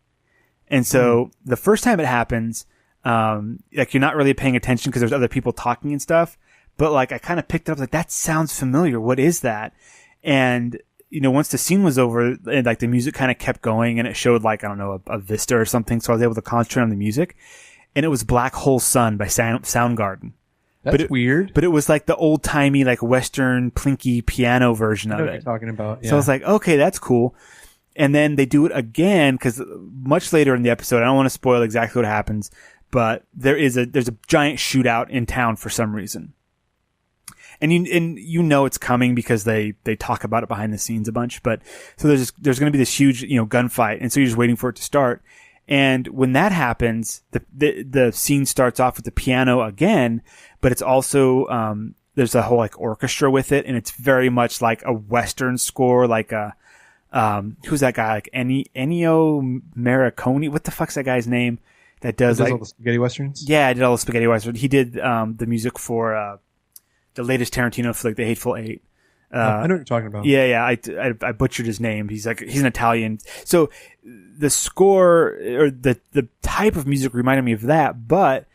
And so the first time it happens, like you're not really paying attention because there's other people talking and stuff, but like I kind of picked it up, like that sounds familiar. What is that? And once the scene was over, and like the music kind of kept going, and it showed like, I don't know, a vista or something. So I was able to concentrate on the music, and it was Black Hole Sun by Soundgarden. That's weird. But it was like the old timey, like Western plinky piano version of it. I know what you're talking about. Yeah. So I was like, okay, that's cool. And then they do it again, because much later in the episode, I don't want to spoil exactly what happens, but there's a giant shootout in town for some reason. And you know it's coming because they talk about it behind the scenes a bunch. But so there's going to be this huge gunfight, and so you're just waiting for it to start. And when that happens, the scene starts off with the piano again, but it's also there's a whole like orchestra with it, and it's very much like a Western score, like a who's that guy, like Ennio Morricone? What the fuck's that guy's name? That does like all the spaghetti westerns? Yeah, I did all the spaghetti westerns. He did the music for the latest Tarantino flick, The Hateful Eight. I know what you're talking about. Yeah. I butchered his name. He's an Italian. So the score or the type of music reminded me of that, but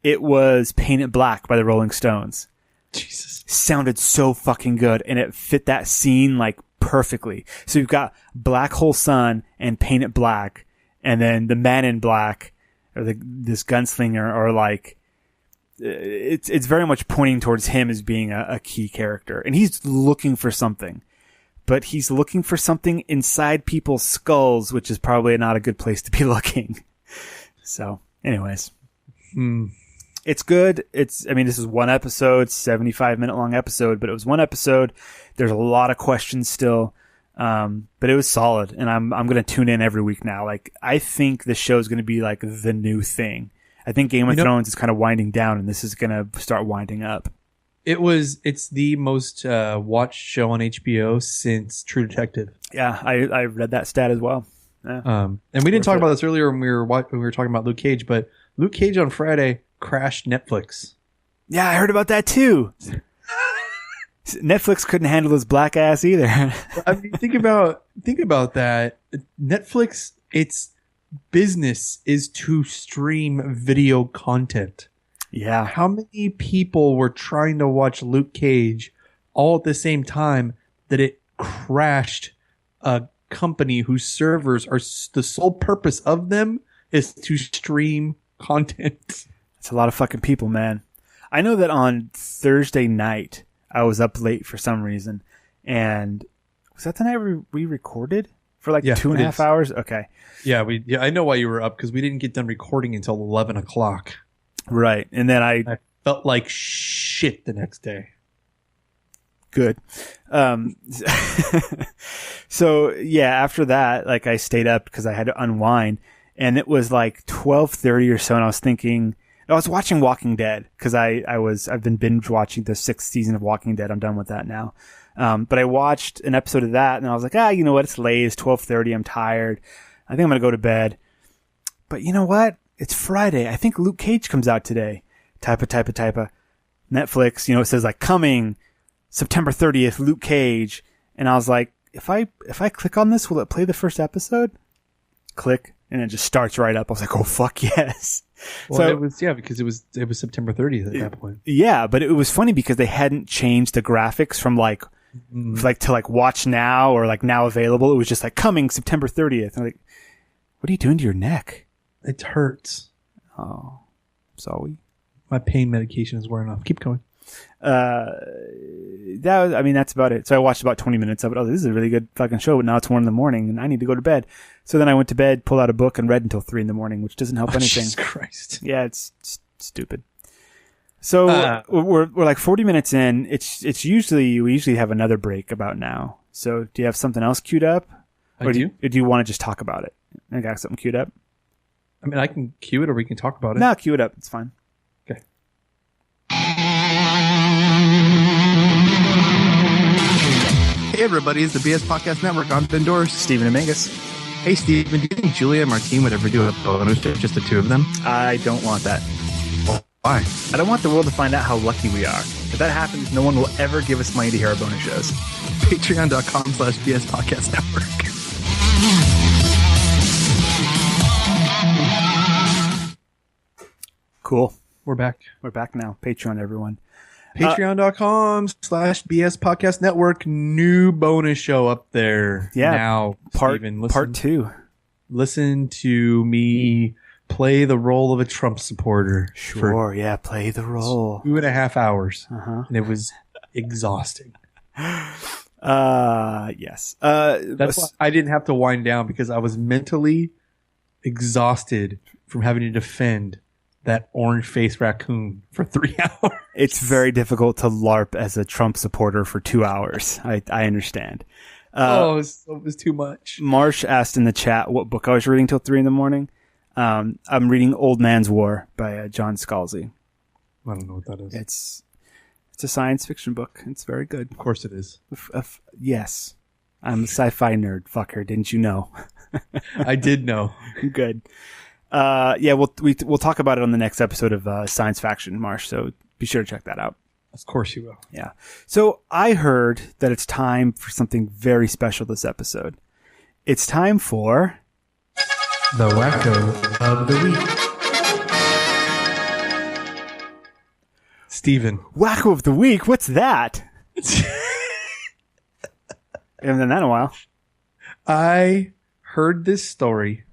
it was Paint It Black by the Rolling Stones. Jesus. Sounded so fucking good, and it fit that scene like perfectly. So you've got Black Hole Sun and Paint It Black, and then the Man in Black or this gunslinger are like, it's very much pointing towards him as being a key character, and he's looking for something, but he's looking for something inside people's skulls, which is probably not a good place to be looking. So anyways, it's good. This is one episode, 75-minute long episode, but it was one episode. There's a lot of questions still. But it was solid, and I'm going to tune in every week now. Like, I think this show is going to be like the new thing. I think Game of Thrones is kind of winding down, and this is going to start winding up. It's the most watched show on HBO since True Detective. Yeah, I read that stat as well. Yeah. And we didn't talk about this earlier when we were talking about Luke Cage, but Luke Cage on Friday crashed Netflix. Yeah, I heard about that too. Netflix couldn't handle his black ass either. I mean, think about that. Netflix, its business is to stream video content. Yeah. How many people were trying to watch Luke Cage all at the same time that it crashed a company whose servers are the sole purpose of them is to stream content? It's a lot of fucking people, man. I know that on Thursday night, I was up late for some reason. And was that the night we recorded? For like 2.5 hours? Okay. Yeah, I know why you were up, because we didn't get done recording until 11 o'clock. Right. And then I felt like shit the next day. Good. So yeah, after that, like I stayed up because I had to unwind, and it was like 12:30 or so. And I was thinking, I was watching Walking Dead because I've been binge watching the 6th season of Walking Dead. I'm done with that now. But I watched an episode of that and I was like, you know what? It's late. It's 12:30. I'm tired. I think I'm going to go to bed. But you know what? It's Friday. I think Luke Cage comes out today. Type of. Netflix, it says like coming September 30th, Luke Cage. And I was like, if I click on this, will it play the first episode? Click. And it just starts right up. I was like, oh, fuck yes. Well, so, because it was September 30th at that point. Yeah, but it was funny because they hadn't changed the graphics from like to watch now or like now available. It was just like coming September 30th. I'm like, what are you doing to your neck? It hurts. Oh, sorry. My pain medication is wearing off. Keep going. That's about it. So I watched about 20 minutes of it. Oh, this is a really good fucking show. But now it's 1 a.m. and I need to go to bed. So then I went to bed, pulled out a book, and read until 3 a.m, which doesn't help anything. Jesus Christ. Yeah, it's stupid. So we're like 40 minutes in. We usually have another break about now. So do you have something else queued up? Or do you want to just talk about it? I got something queued up. I mean, I can cue it or we can talk about it. No, cue it up. It's fine. Okay. Hey everybody, it's the BS Podcast Network. I'm Ben Dorst. Stephen Dominguez. Hey Stephen, do you think Julia and Martine would ever do a bonus trip, just the two of them? I don't want that. Well, why? I don't want the world to find out how lucky we are. If that happens, no one will ever give us money to hear our bonus shows. Patreon.com/BS Podcast Network. Cool. We're back. We're back now. Patreon, everyone. Patreon.com/BS Podcast Network. New bonus show up there. Yeah. Now, part 2. Listen to me play the role of a Trump supporter. Sure. Yeah. Play the role. 2.5 hours. Uh-huh. And it was exhausting. Yes. That's why I didn't have to wind down, because I was mentally exhausted from having to defend that orange-faced raccoon for 3 hours. It's very difficult to LARP as a Trump supporter for 2 hours. I understand. It was too much. Marsh asked in the chat what book I was reading till 3 a.m. I'm reading Old Man's War by John Scalzi. I don't know what that is. It's a science fiction book. It's very good. Of course it is. Yes. I'm a sci-fi nerd, fucker. Didn't you know? I did know. Good. We'll talk about it on the next episode of Science Faction, Marsh, so be sure to check that out. Of course you will. Yeah. So I heard that it's time for something very special this episode. It's time for the Wacko of the Week. Steven. Wacko of the Week? What's that? I haven't done that in a while. I heard this story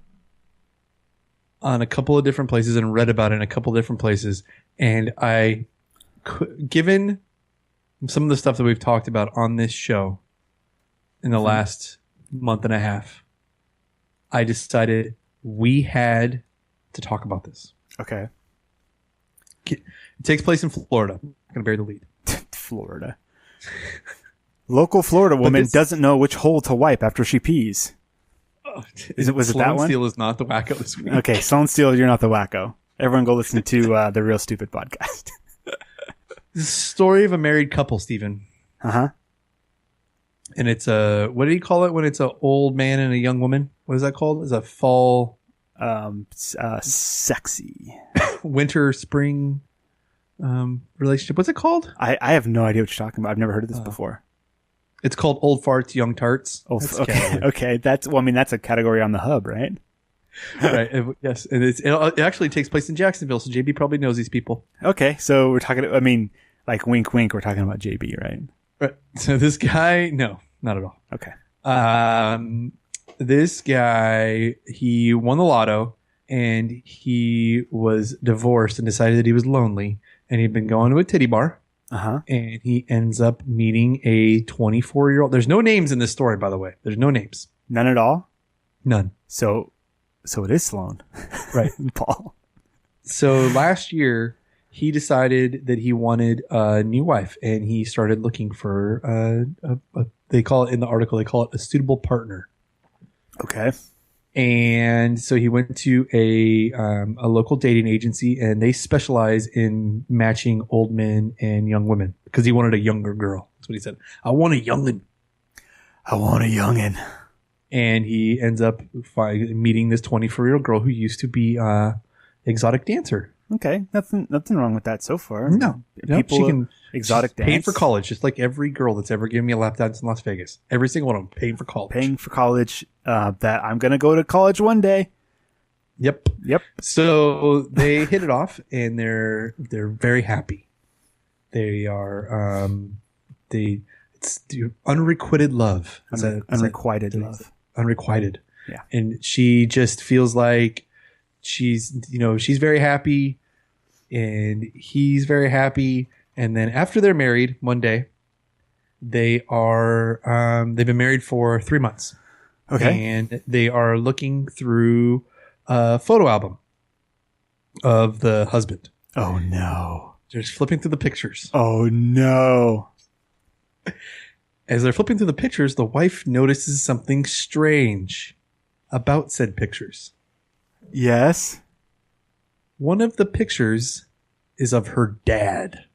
on a couple of different places and read about it in a couple of different places. And given some of the stuff that we've talked about on this show in the last month and a half, I decided we had to talk about this. Okay. It takes place in Florida. I'm going to bury the lead. Florida. Local Florida woman doesn't know which hole to wipe after she pees. Was it that one? Sloan Steele is not the wacko this week. Okay, Sloan Steele, you're not the wacko. Everyone go listen to the Real Stupid podcast. This is the story of a married couple, Stephen. Uh-huh. And it's what do you call it when it's an old man and a young woman? What is that called? It's a fall... sexy. Winter, spring... relationship. What's it called? I have no idea what you're talking about. I've never heard of this before. It's called Old Farts, Young Tarts. Oh, okay. That's a category on the hub, right? Right. Yes, and it actually takes place in Jacksonville, so JB probably knows these people. Okay, so we're talking. I mean, like wink, wink. We're talking about JB, right? Right. So this guy, no, not at all. Okay. This guy, he won the lotto, and he was divorced and decided that he was lonely, and he'd been going to a titty bar. And he ends up meeting a 24-year-old. There's no names in this story, by the way. There's no names. None at all? None. So it is Sloan. Right. Paul. So last year, he decided that he wanted a new wife, and he started looking for they call it in the article, they call it a suitable partner. Okay. And so he went to a local dating agency, and they specialize in matching old men and young women because he wanted a younger girl. That's what he said. I want a youngin'. I want a youngin'. And he ends up meeting this 24-year-old girl who used to be exotic dancer. Okay, nothing wrong with that so far. No, people she can exotic dance. Paid for college, just like every girl that's ever given me a lap dance in Las Vegas. Every single one of them paying for college. Paying for college. That I'm gonna go to college one day. Yep. So they hit it off, and they're very happy. They are it's unrequited love. Unrequited love. Unrequited. Yeah. And she just feels like she's very happy, and he's very happy. And then after they're married, one day, they've been married for 3 months. Okay. And they are looking through a photo album of the husband. Oh no. They're just flipping through the pictures. Oh no. As they're flipping through the pictures, the wife notices something strange about said pictures. Yes. One of the pictures is of her dad.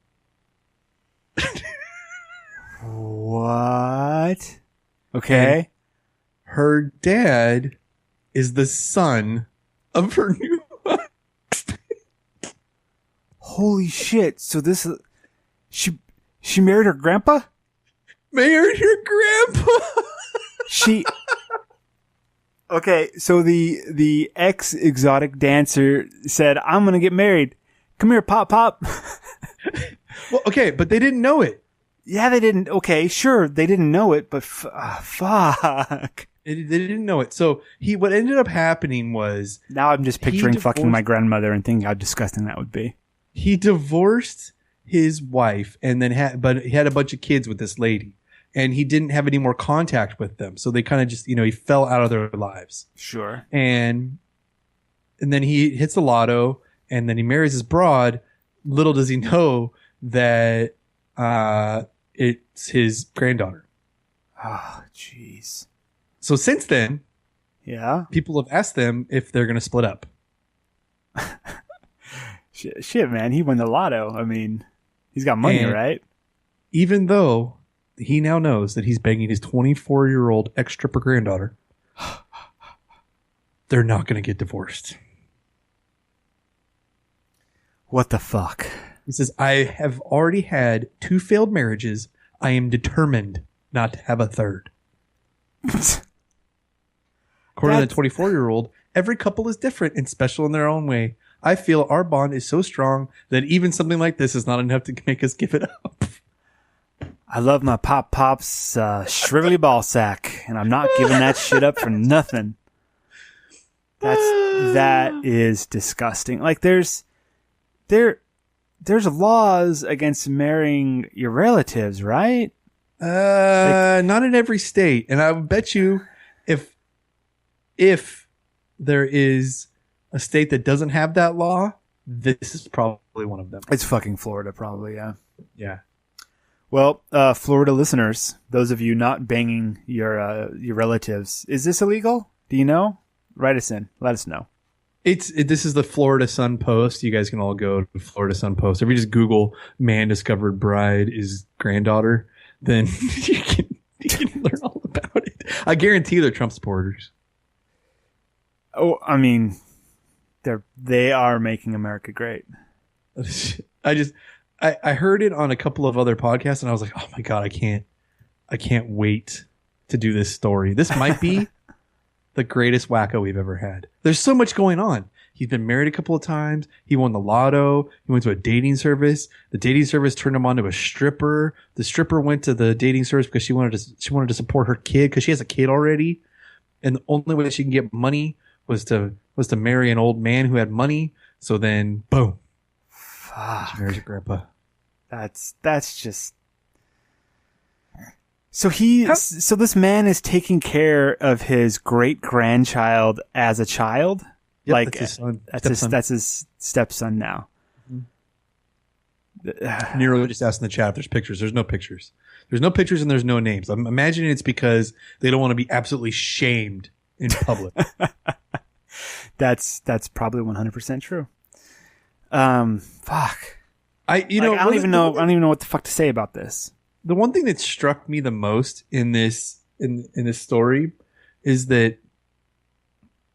What? Okay. And her dad is the son of her new wife. Holy shit. So this is... She married her grandpa? Married her grandpa. Okay, so the ex-exotic dancer said, I'm going to get married. Come here, Pop. Well, okay, but they didn't know it. Yeah, they didn't. Okay, sure, they didn't know it, but fuck. They didn't know it. So what ended up happening was... Now I'm just picturing fucking my grandmother and thinking how disgusting that would be. He divorced his wife, and then but he had a bunch of kids with this lady. And he didn't have any more contact with them. So they kind of just, he fell out of their lives. Sure. And then he hits the lotto, and then he marries his broad. Little does he know that it's his granddaughter. Oh, jeez. So since then, yeah, people have asked them if they're going to split up. Shit, man. He won the lotto. I mean, he's got money, right? Even though... he now knows that he's banging his 24-year-old ex-stripper granddaughter. They're not going to get divorced. What the fuck? He says, I have already had 2 failed marriages. I am determined not to have a third. According to the 24-year-old, every couple is different and special in their own way. I feel our bond is so strong that even something like this is not enough to make us give it up. I love my Pop's shrivelly ball sack, and I'm not giving that shit up for nothing. That is disgusting. Like there's laws against marrying your relatives, right? Not in every state, and I would bet you if there is a state that doesn't have that law, this is probably one of them. It's fucking Florida, probably. Yeah. Yeah. Well, Florida listeners, those of you not banging your relatives, is this illegal? Do you know? Write us in. Let us know. This is the Florida Sun Post. You guys can all go to Florida Sun Post. If you just Google "man discovered bride is granddaughter," then you can learn all about it. I guarantee they're Trump supporters. Oh, I mean, they are making America great. I heard it on a couple of other podcasts, and I was like, oh my God, I can't wait to do this story. This might be the greatest wacko we've ever had. There's so much going on. He's been married a couple of times. He won the lotto. He went to a dating service. The dating service turned him on to a stripper. The stripper went to the dating service because she wanted to support her kid because she has a kid already. And the only way that she can get money was to marry an old man who had money. So then, boom. Fuck. She marries her grandpa. That's just. So this man is taking care of his great grandchild as a child. Yep, like that's his son. that's his stepson now. Nero just asked in the chat if there's pictures. There's no pictures. There's no pictures and there's no names. I'm imagining it's because they don't want to be absolutely shamed in public. That's probably 100% true. Fuck. I don't even know what the fuck to say about this. The one thing that struck me the most in this story is that,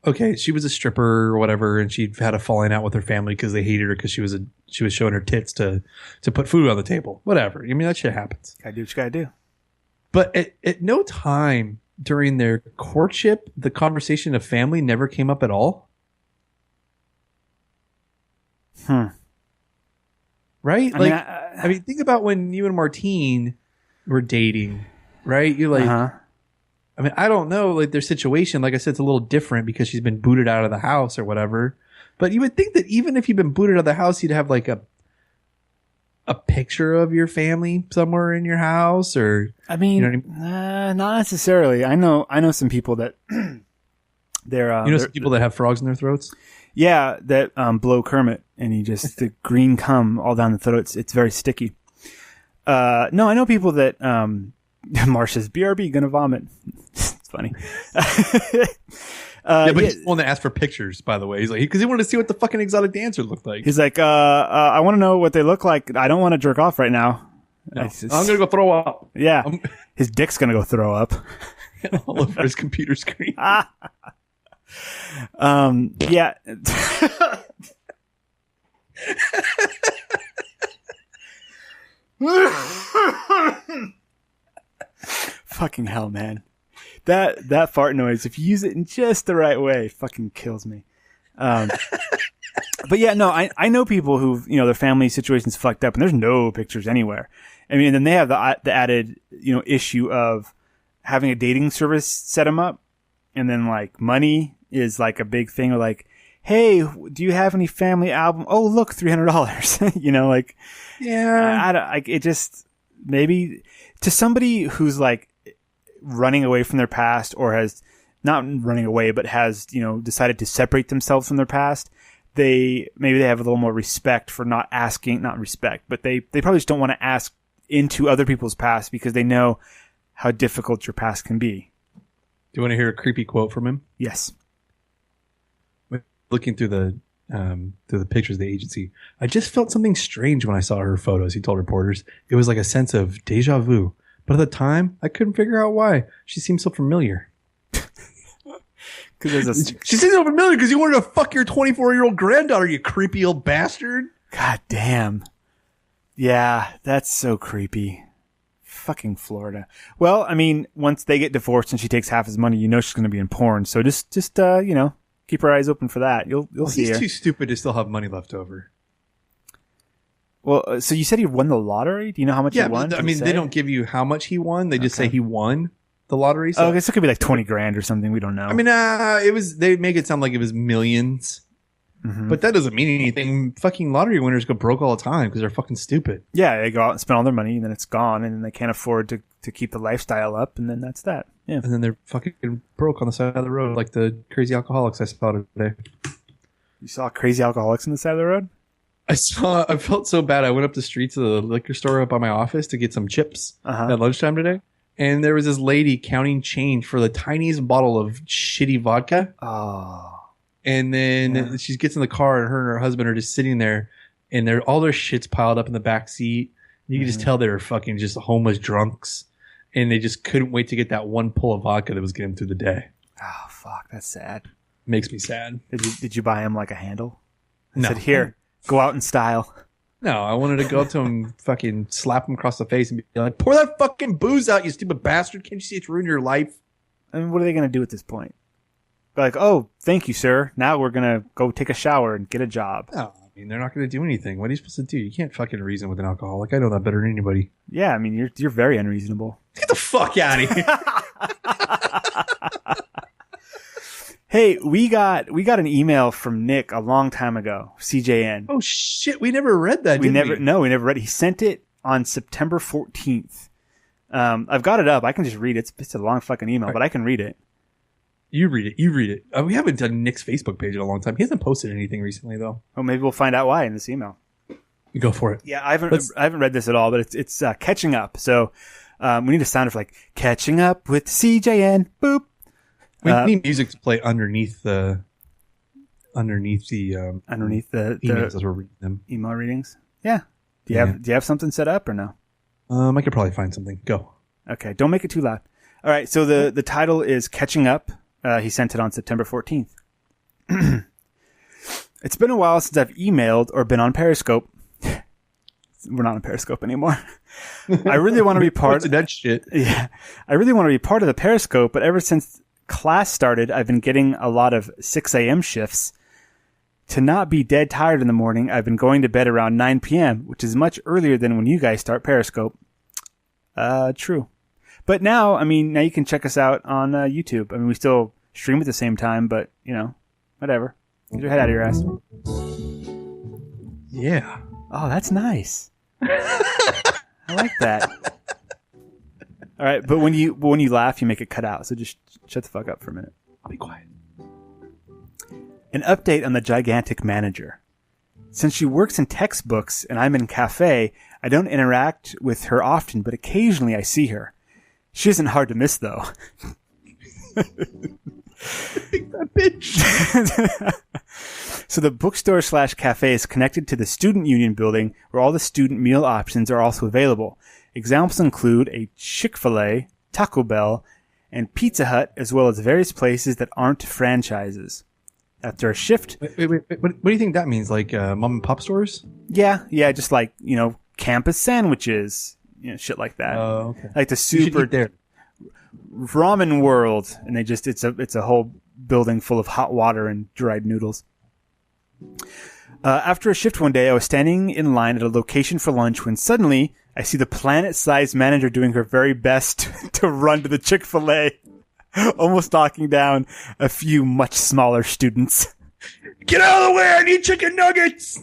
okay, she was a stripper or whatever, and she had a falling out with her family because they hated her because she was showing her tits to put food on the table. Whatever. I mean, that shit happens. Gotta do what you gotta do. But at no time during their courtship, the conversation of family never came up at all. Right? I mean, think about when you and Martine were dating, right? You're like, I mean, I don't know, like their situation, like I said, it's a little different because she's been booted out of the house or whatever. But you would think that even if you've been booted out of the house, you'd have like a picture of your family somewhere in your house, or I mean, you know what I mean? not necessarily. I know some people that they're some people that have frogs in their throats. Yeah, that blow Kermit, and he just the green cum all down the throat. It's very sticky. No, I know people that Marsh says BRB gonna vomit. It's funny. But he's the one that asked for pictures, by the way. He's like, because he wanted to see what the fucking exotic dancer looked like. He's like, I want to know what they look like. I don't want to jerk off right now. No. I'm gonna go throw up. Yeah, his dick's gonna go throw up all over his computer screen. Yeah. Fucking hell, man. That fart noise, if you use it in just the right way, fucking kills me. But yeah, no, I know people who, their family situation's fucked up and there's no pictures anywhere. I mean, and then they have the added, issue of having a dating service set them up, and then like money is like a big thing. Or like, hey, do you have any family album? Oh, look, $300. Like, yeah, it just maybe to somebody who's like running away from their past, or has not running away, but has, decided to separate themselves from their past. Maybe they have a little more respect for not respect, but they probably just don't want to ask into other people's past because they know how difficult your past can be. Do you want to hear a creepy quote from him? Yes. Looking through the pictures of the agency, I just felt something strange when I saw her photos, he told reporters. It was like a sense of deja vu. But at the time, I couldn't figure out why. She seemed so familiar. She seems so familiar because you wanted to fuck your 24-year-old granddaughter, you creepy old bastard. God damn. Yeah, that's so creepy. Fucking Florida. Well, I mean, once they get divorced and she takes half his money, she's going to be in porn. So just keep her eyes open for that. You'll see her. He's too stupid to still have money left over. Well, so you said he won the lottery? Do you know how much he won? I mean, they don't give you how much he won. They just say he won the lottery. So. Oh, I guess it could be like 20 grand or something. We don't know. I mean, they make it sound like it was millions. Mm-hmm. But that doesn't mean anything. Fucking lottery winners go broke all the time because they're fucking stupid. Yeah, they go out and spend all their money and then it's gone, and then they can't afford to keep the lifestyle up, and then that's that. Yeah. And then they're fucking broke on the side of the road like the crazy alcoholics I saw today. You saw crazy alcoholics on the side of the road? I felt so bad. I went up the street to the liquor store up by my office to get some chips at lunchtime today. And there was this lady counting change for the tiniest bottle of shitty vodka. Oh. And then she gets in the car, and her and her husband are just sitting there, and all their shit's piled up in the back seat. You can just tell they were fucking just homeless drunks, and they just couldn't wait to get that one pull of vodka that was getting them through the day. Oh, fuck. That's sad. Makes me sad. Did you buy him like a handle? I No. said, here, go out in style. No, I wanted to go up to him, fucking slap him across the face and be like, pour that fucking booze out, you stupid bastard. Can't you see it's ruined your life? I mean, what are they going to do at this point? Be like, oh, thank you, sir. Now we're going to go take a shower and get a job. No, I mean, they're not going to do anything. What are you supposed to do? You can't fucking reason with an alcoholic. I know that better than anybody. Yeah, I mean, you're very unreasonable. Get the fuck out of here. Hey, we got an email from Nick a long time ago, CJN. Oh shit, we never read that, we never read it. He sent it on September 14th. I've got it up. I can just read it. It's a long fucking email, but I can read it. You read it. We haven't done Nick's Facebook page in a long time. He hasn't posted anything recently, though. Oh, maybe we'll find out why in this email. You go for it. Yeah, I haven't read this at all, but it's catching up. So we need a sounder for like catching up with CJN. Boop. We need music to play underneath the emails as we're reading them. Email readings. Yeah. Do you have something set up or no? I could probably find something. Go. Okay. Don't make it too loud. All right. So the title is Catching Up. He sent it on September 14th. It's been a while since I've emailed or been on Periscope. We're not on Periscope anymore. I really want to be part of that shit. Yeah. I really want to be part of the Periscope, but ever since class started, I've been getting a lot of 6 a.m. shifts. To not be dead tired in the morning, I've been going to bed around 9 p.m., which is much earlier than when you guys start Periscope. True. But now you can check us out on YouTube. I mean, we still stream at the same time, but, whatever. Get your head out of your ass. Yeah. Oh, that's nice. I like that. All right, but when you laugh, you make it cut out. So just shut the fuck up for a minute. I'll be quiet. An update on the gigantic manager. Since she works in textbooks and I'm in cafe, I don't interact with her often, but occasionally I see her. She isn't hard to miss, though. That bitch. So the bookstore / cafe is connected to the student union building where all the student meal options are also available. Examples include a Chick-fil-A, Taco Bell, and Pizza Hut, as well as various places that aren't franchises. After a shift... Wait. What do you think that means? Like mom and pop stores? Yeah, just like, campus sandwiches, shit like that. Oh, okay. Like the super there. ramen world, and it's a whole building full of hot water and dried noodles. After a shift one day, I was standing in line at a location for lunch when suddenly I see the planet-sized manager doing her very best to run to the Chick-fil-A, almost knocking down a few much smaller students. Get out of the way! I need chicken nuggets!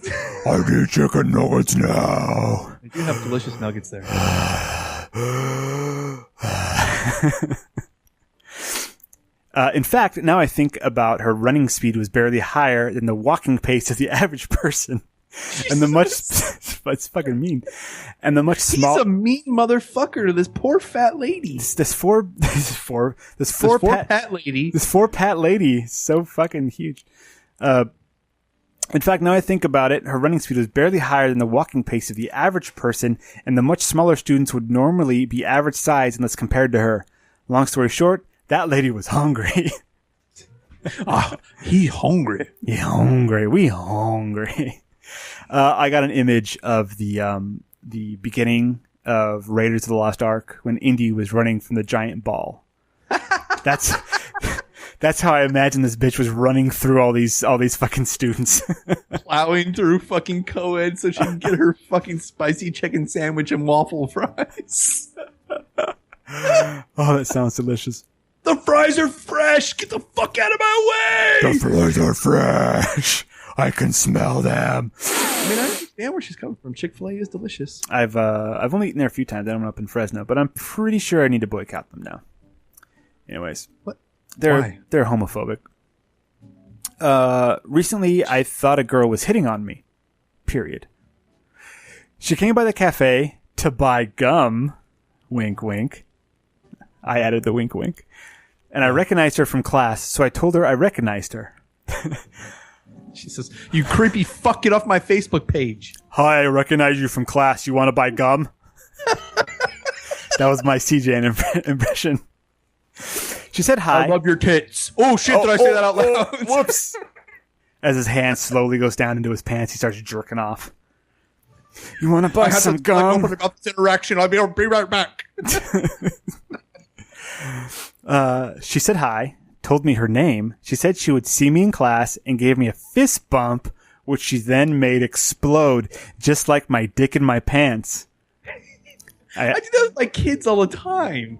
I need chicken nuggets now. They do have delicious nuggets there. In fact, now I think about her running speed was barely higher than the walking pace of the average person. Jesus. And the much, it's fucking mean. And the much small. He's a mean motherfucker to this poor fat lady. This poor pat lady. This poor pat lady is so fucking huge. In fact, now I think about it, her running speed was barely higher than the walking pace of the average person, and the much smaller students would normally be average size unless compared to her. Long story short, that lady was hungry. He hungry. He hungry. We hungry. I got an image of the beginning of Raiders of the Lost Ark when Indy was running from the giant ball. That's how I imagine this bitch was running through all these fucking students. Plowing through fucking co-ed so she can get her fucking spicy chicken sandwich and waffle fries. Oh, that sounds delicious. The fries are fresh! Get the fuck out of my way! The fries are fresh! I can smell them. I mean, I understand where she's coming from. Chick-fil-A is delicious. I've only eaten there a few times. I'm up in Fresno, but I'm pretty sure I need to boycott them now. Anyways. What? They're homophobic. Recently, I thought a girl was hitting on me. Period. She came by the cafe to buy gum. Wink, wink. I added the wink, wink. And I recognized her from class, so I told her I recognized her. She says, "You creepy fuck, get off my Facebook page." Hi, I recognize you from class. You want to buy gum? That was my CJ impression. She said hi. I love your tits. Oh, shit, did I say that out loud? Whoops. As his hand slowly goes down into his pants, he starts jerking off. You want to buy some gum? About this interaction. I'll be right back. She said hi, told me her name. She said she would see me in class and gave me a fist bump, which she then made explode, just like my dick in my pants. I do that with my kids all the time.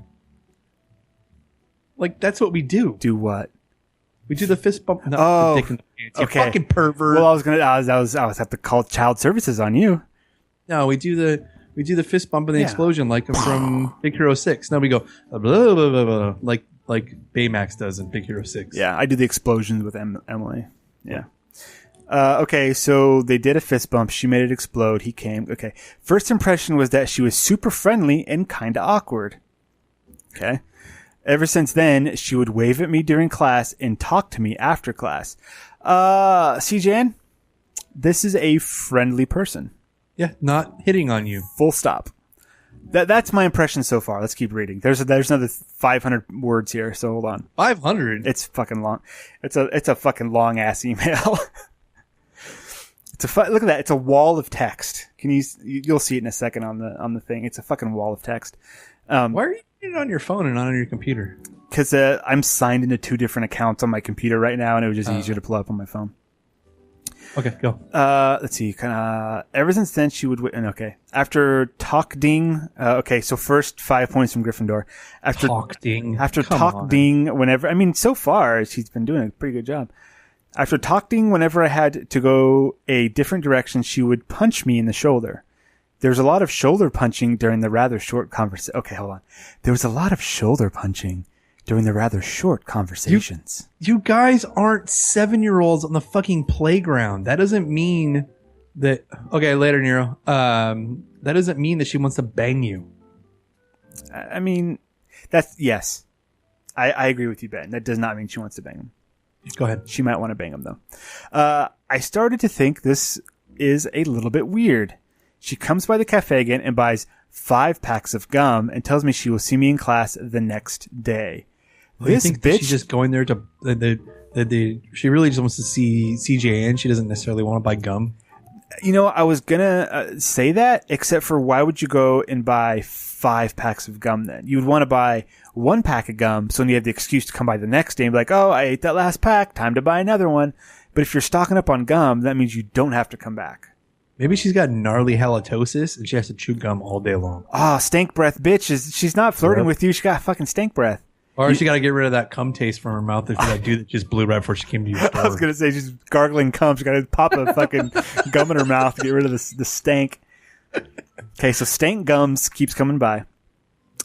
Like, that's what we do. Do what? We do the fist bump. The dick in the pants. You fucking pervert. Well, I was have to call child services on you. No, we do the fist bump and the explosion like from Big Hero 6. No, we go blah, blah, blah, blah, like Baymax does in Big Hero 6. Yeah, I do the explosions with Emily. Yeah. Okay, so they did a fist bump. She made it explode. He came. Okay. First impression was that she was super friendly and kind of awkward. Okay. Ever since then, she would wave at me during class and talk to me after class. CJN, this is a friendly person. Yeah, not hitting on you. Full stop. That's my impression so far. Let's keep reading. There's another 500 words here, so hold on. 500? It's fucking long. It's a fucking long ass email. Look at that. It's a wall of text. You'll see it in a second on the thing. It's a fucking wall of text. Why are you doing it on your phone and not on your computer? Because I'm signed into 2 different accounts on my computer right now, and it was just easier to pull up on my phone. Okay, go. Let's see. Ever since then, she would. Okay. After talking. Okay, so first 5 points from Gryffindor. After talking, whenever. I mean, so far she's been doing a pretty good job. After talking, whenever I had to go a different direction, she would punch me in the shoulder. There was a lot of shoulder punching during the rather short conversation. Okay, hold on. There was a lot of shoulder punching during the rather short conversations. You guys aren't 7-year-olds on the fucking playground. That doesn't mean that... Okay, later, Nero. That doesn't mean that she wants to bang you. I mean, yes. I agree with you, Ben. That does not mean she wants to bang him. Go ahead. She might want to bang him, though. I started to think this is a little bit weird. She comes by the cafe again and buys 5 packs of gum and tells me she will see me in class the next day. This bitch... She's just going there to... she really just wants to see CJ and she doesn't necessarily want to buy gum. You know, I was going to say that, except for why would you go and buy 5 packs of gum then? You would want to buy 1 pack of gum, so then you have the excuse to come by the next day and be like, oh, I ate that last pack, time to buy another one. But if you're stocking up on gum, that means you don't have to come back. Maybe she's got gnarly halitosis and she has to chew gum all day long. Stank breath bitch. She's not flirting with you. She got fucking stank breath. Or she got to get rid of that cum taste from her mouth that that dude that just blew right before she came to your store. I was going to say, she's gargling cum. She got to pop a fucking gum in her mouth to get rid of the stank. Okay, so stank gums keeps coming by.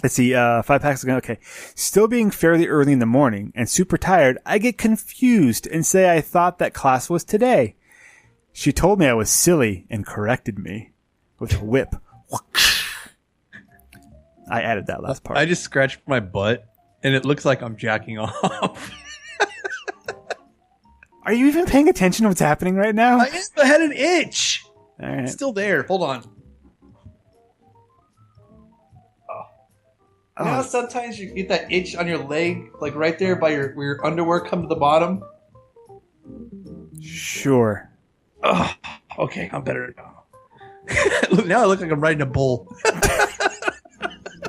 Let's see, 5 packs of gum. Okay. Still being fairly early in the morning and super tired, I get confused and say I thought that class was today. She told me I was silly and corrected me with a whip. I added that last part. I just scratched my butt, and it looks like I'm jacking off. Are you even paying attention to what's happening right now? I had an itch. All right. It's still there. Hold on. You know, sometimes you get that itch on your leg, like right there by where your underwear come to the bottom? Sure. Oh, okay, I'm better now. Now I look like I'm riding a bull.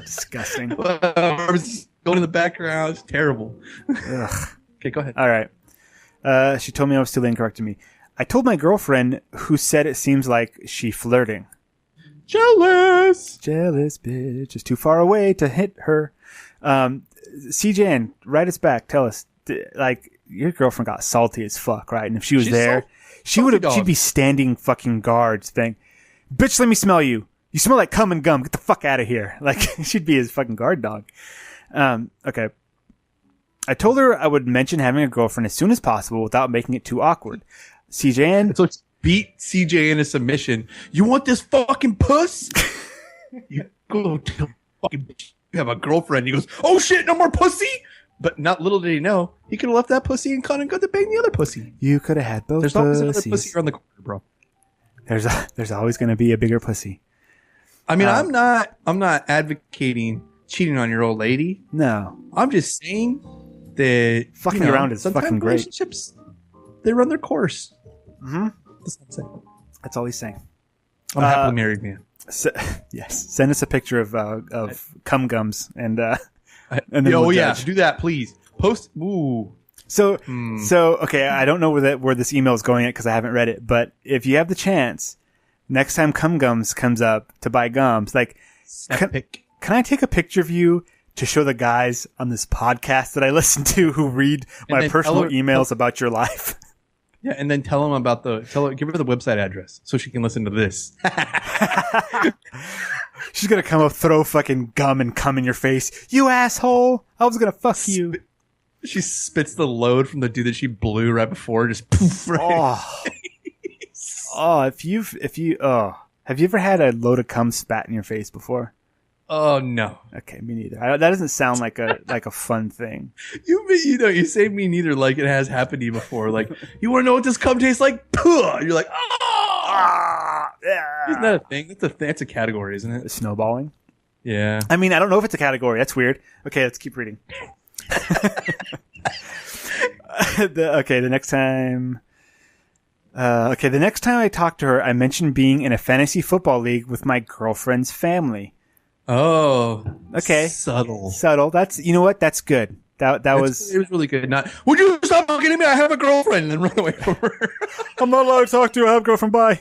Disgusting. I was going in the background. It's terrible. Ugh. Okay, go ahead. All right. She told me I was still incorrecting me. I told my girlfriend, who said it seems like she flirting. Jealous bitch is too far away to hit her. CJN, write us back. Tell us, like, your girlfriend got salty as fuck, right? And if she was there, she'd be standing fucking guards saying, bitch, let me smell you. You smell like cum and gum. Get the fuck out of here. Like, she'd be his fucking guard dog. Okay. I told her I would mention having a girlfriend as soon as possible without making it too awkward. CJN. So beat CJ in a submission. You want this fucking puss? You go to fucking bitch. You have a girlfriend. He goes, oh shit, no more pussy. But not little did he know, he could have left that pussy and gone and got to bang the other pussy. You could have had both. There's always another pussy around the corner, bro. There's always going to be a bigger pussy. I mean, I'm not advocating cheating on your old lady. No, I'm just saying that fucking around is fucking great. Relationships, they run their course. Mm-hmm. That's what I'm saying. That's all he's saying. I'm a happily married man. Yes, send us a picture of cum gums and then we'll we'll yeah, judge. do that, please. Post. Ooh. So okay, I don't know where this email is going at because I haven't read it. But if you have the chance, next time cum gums comes up to buy gums, like, can I take a picture of you to show the guys on this podcast that I listen to who read my personal emails about your life? Yeah, and then tell them about give her the website address so she can listen to this. She's gonna come up, throw fucking gum and cum in your face. You asshole! I was gonna fuck you. She spits the load from the dude that she blew right before, just poof. Right. Oh, have you ever had a load of cum spat in your face before? Oh no. Okay, me neither. That doesn't sound like a fun thing. You say me neither. Like it has happened to you before. Like you want to know what this cum tastes like? Puh! You're like, yeah. Isn't that a thing? That's a category, isn't it? Snowballing. Yeah. I mean, I don't know if it's a category. That's weird. Okay, let's keep reading. The next time I talked to her, I mentioned being in a fantasy football league with my girlfriend's family. Oh, okay. Subtle. That's, you know what? That's good. It was really good. Not, would you stop looking at me? I have a girlfriend, and then run away from her. I'm not allowed to talk to you. I have a girlfriend. Bye.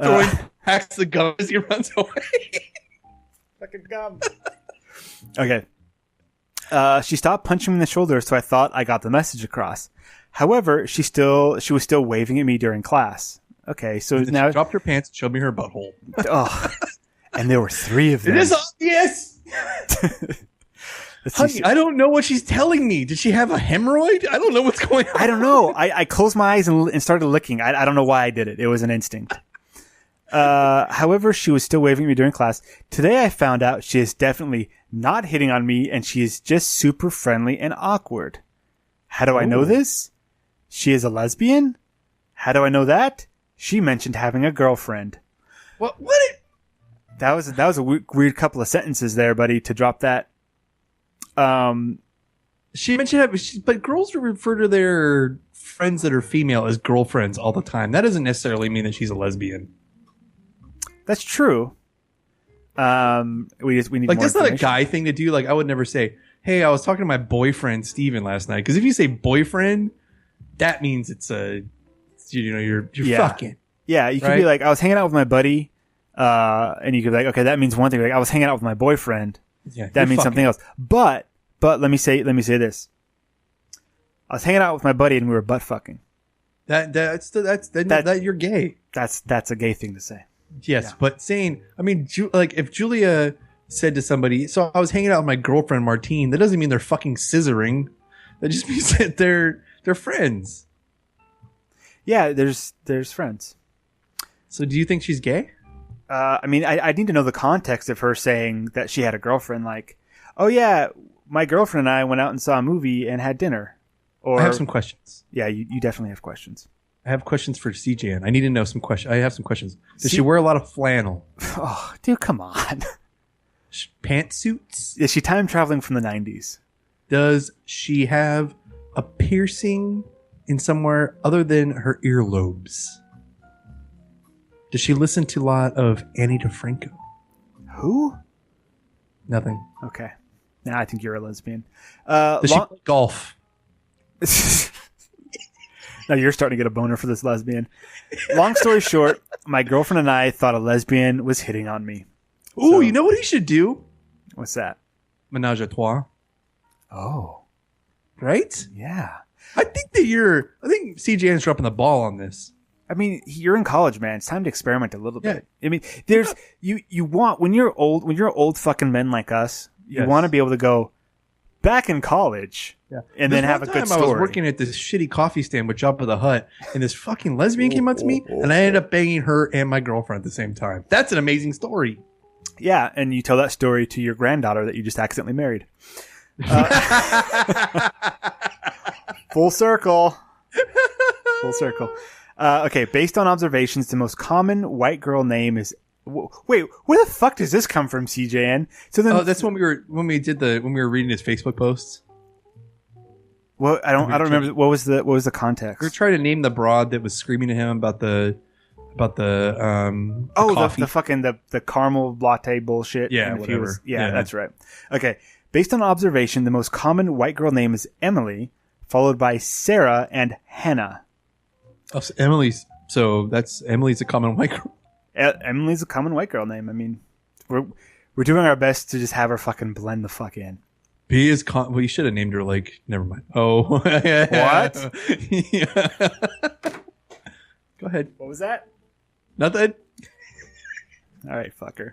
Throwing hacks the gum as he runs away. Fucking gum. Okay. She stopped punching me in the shoulder, so I thought I got the message across. However, she was still waving at me during class. Okay, so now she dropped her pants and showed me her butthole. Oh, and there were 3 of them. It is obvious. Honey, I don't know what she's telling me. Did she have a hemorrhoid? I don't know what's going on. I don't know. I closed my eyes and started licking. I don't know why I did it. It was an instinct. However, she was still waving at me during class. Today I found out she is definitely not hitting on me and she is just super friendly and awkward. How do I know this? She is a lesbian? How do I know that? She mentioned having a girlfriend. What? That was a weird couple of sentences there, buddy, to drop that. She mentioned but girls refer to their friends that are female as girlfriends all the time. That doesn't necessarily mean that she's a lesbian. That's true. We need like more that's not a guy thing to do. Like I would never say, "Hey, I was talking to my boyfriend Steven last night." Because if you say boyfriend, that means you're fucking. Yeah, you could be like, "I was hanging out with my buddy," and you could be like, "Okay, that means one thing." Like I was hanging out with my boyfriend. Yeah, that means something else. But let me say this. I was hanging out with my buddy and we were butt fucking. That you're gay. That's a gay thing to say. Yes, yeah. But saying, I mean, like if Julia said to somebody, "So I was hanging out with my girlfriend Martine," that doesn't mean they're fucking scissoring. That just means that they're friends. Yeah, there's friends. So do you think she's gay? I mean, I need to know the context of her saying that she had a girlfriend. Like, oh yeah, my girlfriend and I went out and saw a movie and had dinner. Or I have some questions. Yeah, you definitely have questions. I have questions for CJ, and I need to know some questions. I have some questions. Does she wear a lot of flannel? Oh, dude, come on. Pantsuits? Is she time traveling from the 90s? Does she have a piercing in somewhere other than her earlobes? Does she listen to a lot of Annie DeFranco? Who? Nothing. Okay. Now I think you're a lesbian. Does she play golf? Now you're starting to get a boner for this lesbian. Long story short, my girlfriend and I thought a lesbian was hitting on me. Ooh, you know what he should do? What's that? Menage a trois. Oh. Right? Yeah. I think CJN's dropping the ball on this. I mean, you're in college, man. It's time to experiment a little bit. I mean, there's you want when you're old fucking men like us, you want to be able to go back in college, and then have a good story. I was working at this shitty coffee stand with Jabba the Hutt, and this fucking lesbian came up to me, and I ended up banging her and my girlfriend at the same time. That's an amazing story. Yeah, and you tell that story to your granddaughter that you just accidentally married. Full circle. Full circle. Okay, based on observations, the most common white girl name is. Wait, where the fuck does this come from, CJN? So then, that's when we were reading his Facebook posts. Well, I don't remember what was the context. We were trying to name the broad that was screaming at him about the about the coffee. the fucking the caramel latte bullshit. Yeah, and whatever. Yeah, that's right. Okay. Based on observation, the most common white girl name is Emily, followed by Sarah and Hannah. Oh, so Emily's a common white girl. Emily's a common white girl name. I mean, we're doing our best to just have her fucking blend the fuck in. B is well, you should have named her like. Never mind. Oh, What? Yeah. Go ahead. What was that? Nothing. All right, fucker.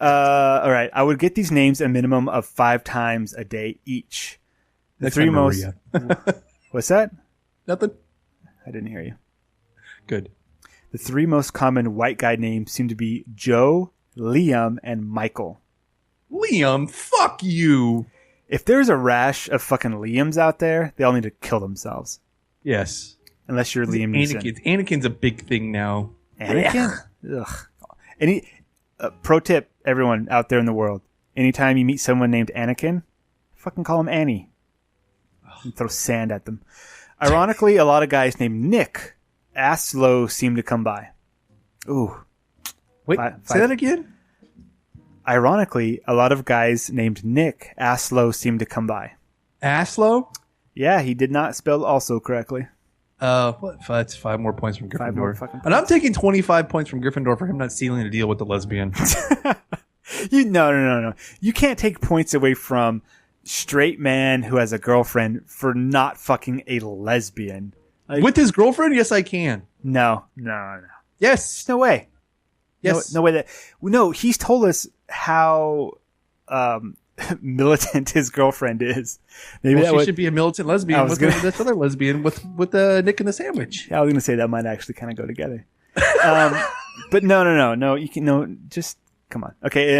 All right. I would get these names a minimum of 5 times a day each. The Next three time, most. Maria. What's that? Nothing. I didn't hear you. Good. The 3 most common white guy names seem to be Joe, Liam, and Michael. Liam, fuck you. If there's a rash of fucking Liams out there, they all need to kill themselves. Yes. Unless you're Liam Neeson. Anakin's a big thing now. Anakin? Ugh. Pro tip, everyone out there in the world. Anytime you meet someone named Anakin, fucking call him Annie. And throw sand at them. Ironically, a lot of guys named Nick Aslow seem to come by. Ooh. Wait, say that again? Ironically, a lot of guys named Nick Aslow seem to come by. Aslow? Yeah, he did not spell also correctly. That's 5 more points from 5 more Gryffindor. fucking And I'm taking 25 points from Gryffindor for him not sealing a deal with the lesbian. No. You can't take points away from straight man who has a girlfriend for not fucking a lesbian. Like, With his girlfriend? Yes, I can. No. Yes. There's no way. Yes. No way No, he's told us how militant his girlfriend is. Maybe Well, she should be a militant lesbian with this other lesbian with Nick in the sandwich. Yeah, I was gonna say that might actually kind of go together. But no. You can just come on. Okay,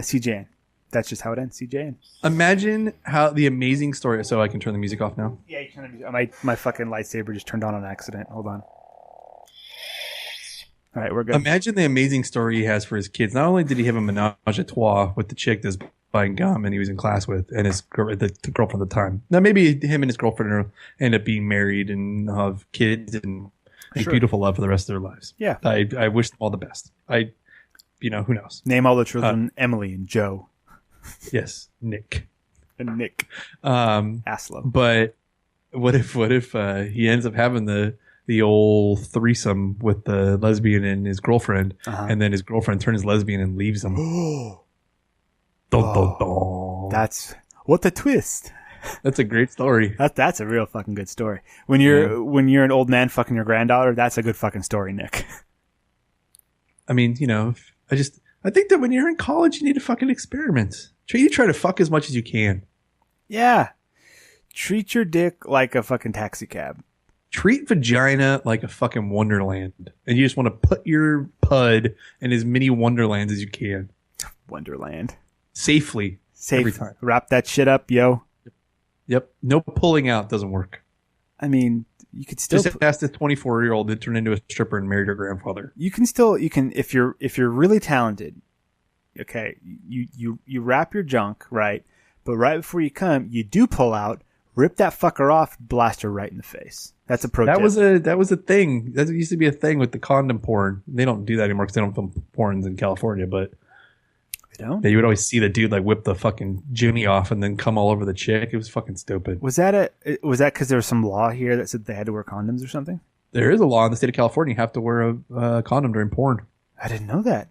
CJN. That's just how it ends. CJN. Imagine how the amazing story. So I can turn the music off now. Yeah, you can. My fucking lightsaber just turned on accident. Hold on. All right, we're good. Imagine the amazing story he has for his kids. Not only did he have a menage a trois with the chick that's buying gum and he was in class with, and his the girlfriend at the time. Now maybe him and his girlfriend end up being married and have kids and make beautiful love for the rest of their lives. Yeah, I wish them all the best. Who knows? Name all the children Emily and Joe. Yes, Nick and Nick Aslow. But what if he ends up having the old threesome with the lesbian and his girlfriend, and then his girlfriend turns lesbian and leaves him? That's what a twist. That's a great story. That's a real fucking good story. When you're an old man fucking your granddaughter, that's a good fucking story, Nick. I mean, I think that when you're in college, you need to fucking experiment. You try to fuck as much as you can. Yeah. Treat your dick like a fucking taxi cab. Treat vagina like a fucking wonderland. And you just want to put your pud in as many wonderlands as you can. Wonderland. Safely. Every time. Wrap that shit up, yo. Yep. No pulling out doesn't work. I mean, you could still just ask the 24-year-old that turned into a stripper and married her grandfather. You can if you're really talented, okay, you wrap your junk, right? But right before you come, you do pull out, rip that fucker off, blast her right in the face. That's a pro tip. That was a thing. That used to be a thing with the condom porn. They don't do that anymore because they don't film porns in California, but they don't. Yeah, you would always see the dude like whip the fucking Jimmy off and then come all over the chick. It was fucking stupid. Was that because there was some law here that said they had to wear condoms or something? There is a law in the state of California. You have to wear a condom during porn. I didn't know that.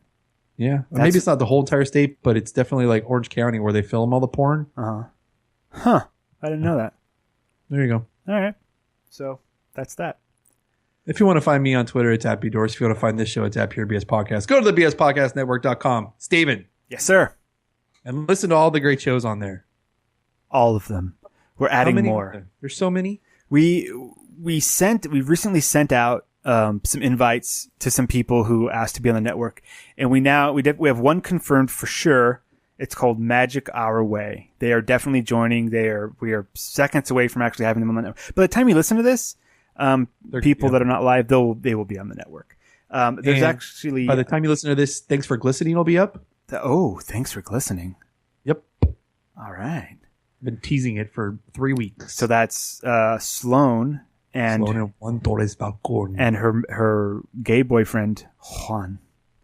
Yeah. Maybe it's not the whole entire state, but it's definitely like Orange County where they film all the porn. Huh. I didn't know that. There you go. All right. So that's that. If you want to find me on Twitter, it's @BDoris. If you want to find this show, it's @PureBS Podcast. Go to the BSPodcastNetwork.com. Steven. Yes, sir. And listen to all the great shows on there. All of them. We're adding more. There's so many. We recently sent out some invites to some people who asked to be on the network, and we have one confirmed for sure. It's called Magic Our Way. They are definitely joining. We are seconds away from actually having them on the network. By the time you listen to this, people that are not live, they will be on the network. There's actually by the time you listen to this, Thanks for Glistening will be up. Thanks for glistening. Yep. All right. Been teasing it for 3 weeks. So that's Sloan and Juan Torres Falcon. And her gay boyfriend, Juan.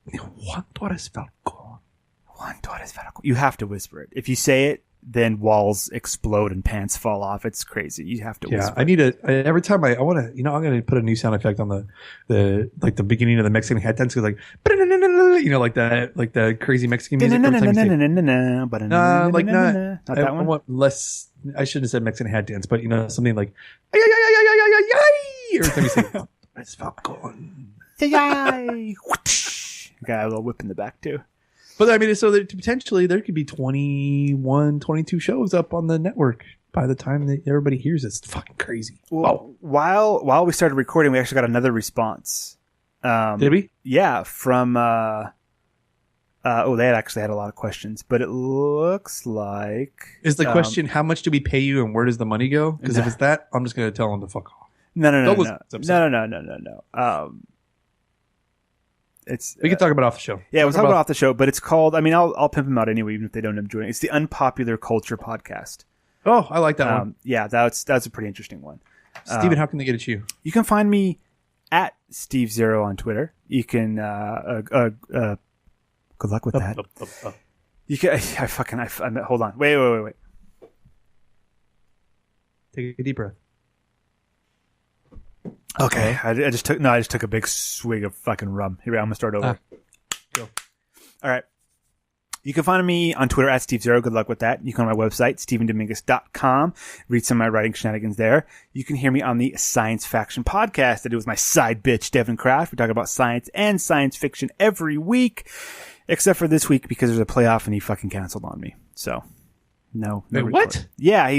Juan Torres Falcon. Juan Torres Falcon. You have to whisper it. If you say it, then walls explode and pants fall off. It's crazy. You have to whisper. I need every time I want to, I'm going to put a new sound effect on the beginning of the Mexican hat dance. Like like the crazy Mexican music. Not that one. I want less. I shouldn't have said Mexican hat dance, but something like every time you say it's Falcon. Got a little whip in the back too. But I mean, so that potentially there could be 21, 22 shows up on the network by the time that everybody hears it. It's fucking crazy. Well, while we started recording, we actually got another response. Did we? Yeah, from they had actually had a lot of questions, but it looks like is the question how much do we pay you and where does the money go? Because if it's that, I'm just going to tell them to fuck off. No. We can talk about off the show. Yeah, we'll talk about off the show, but it's called. I mean, I'll pimp them out anyway, even if they don't end up joining. It's the Unpopular Culture Podcast. Oh, I like that one. Yeah, that's a pretty interesting one. Steven, how can they get at you? You can find me at Steve0 on Twitter. You can good luck with that. You can. Hold on. Wait. Take a deep breath. Okay, I just took a big swig of fucking rum. Here, I'm gonna start over. Go. All right. You can find me on Twitter at Steve0. Good luck with that. You can go to my website, StephenDominguez.com. Read some of my writing shenanigans there. You can hear me on the Science Faction podcast. I do with my side bitch, Devin Kraft. We talk about science and science fiction every week, except for this week because there's a playoff and he fucking canceled on me. So, no. Wait, what? Yeah,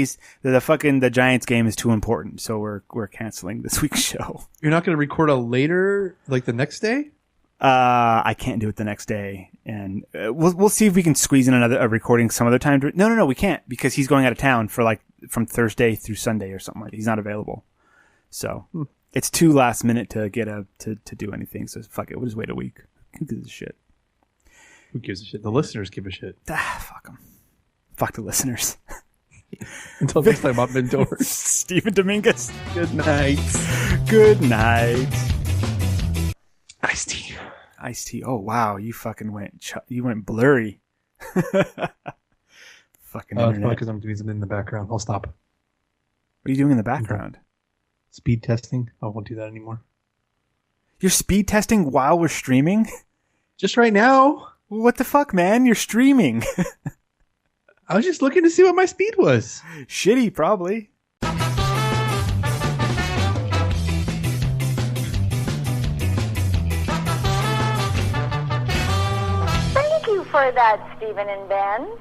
the Giants game is too important, so we're canceling this week's show. You're not going to record a later, like the next day? I can't do it the next day, and we'll see if we can squeeze in a recording some other time. No, we can't because he's going out of town for from Thursday through Sunday or something like that. He's not available, so it's too last minute to get to do anything. So fuck it, we'll just wait a week. Who gives a shit? Who gives a shit? The listeners give a shit. Fuck them. Fuck the listeners. Until next time, I'm indoors. Stephen Dominguez. Good night. Good night. Ice-T. Oh wow, you fucking went blurry. Fucking internet. Because I'm doing something in the background. I'll stop. What are you doing in the background? Speed testing. I won't do that anymore. You're speed testing while we're streaming? Just right now. What the fuck, man? You're streaming. I was just looking to see what my speed was. Shitty, probably. Thank you for that, Stephen and Ben.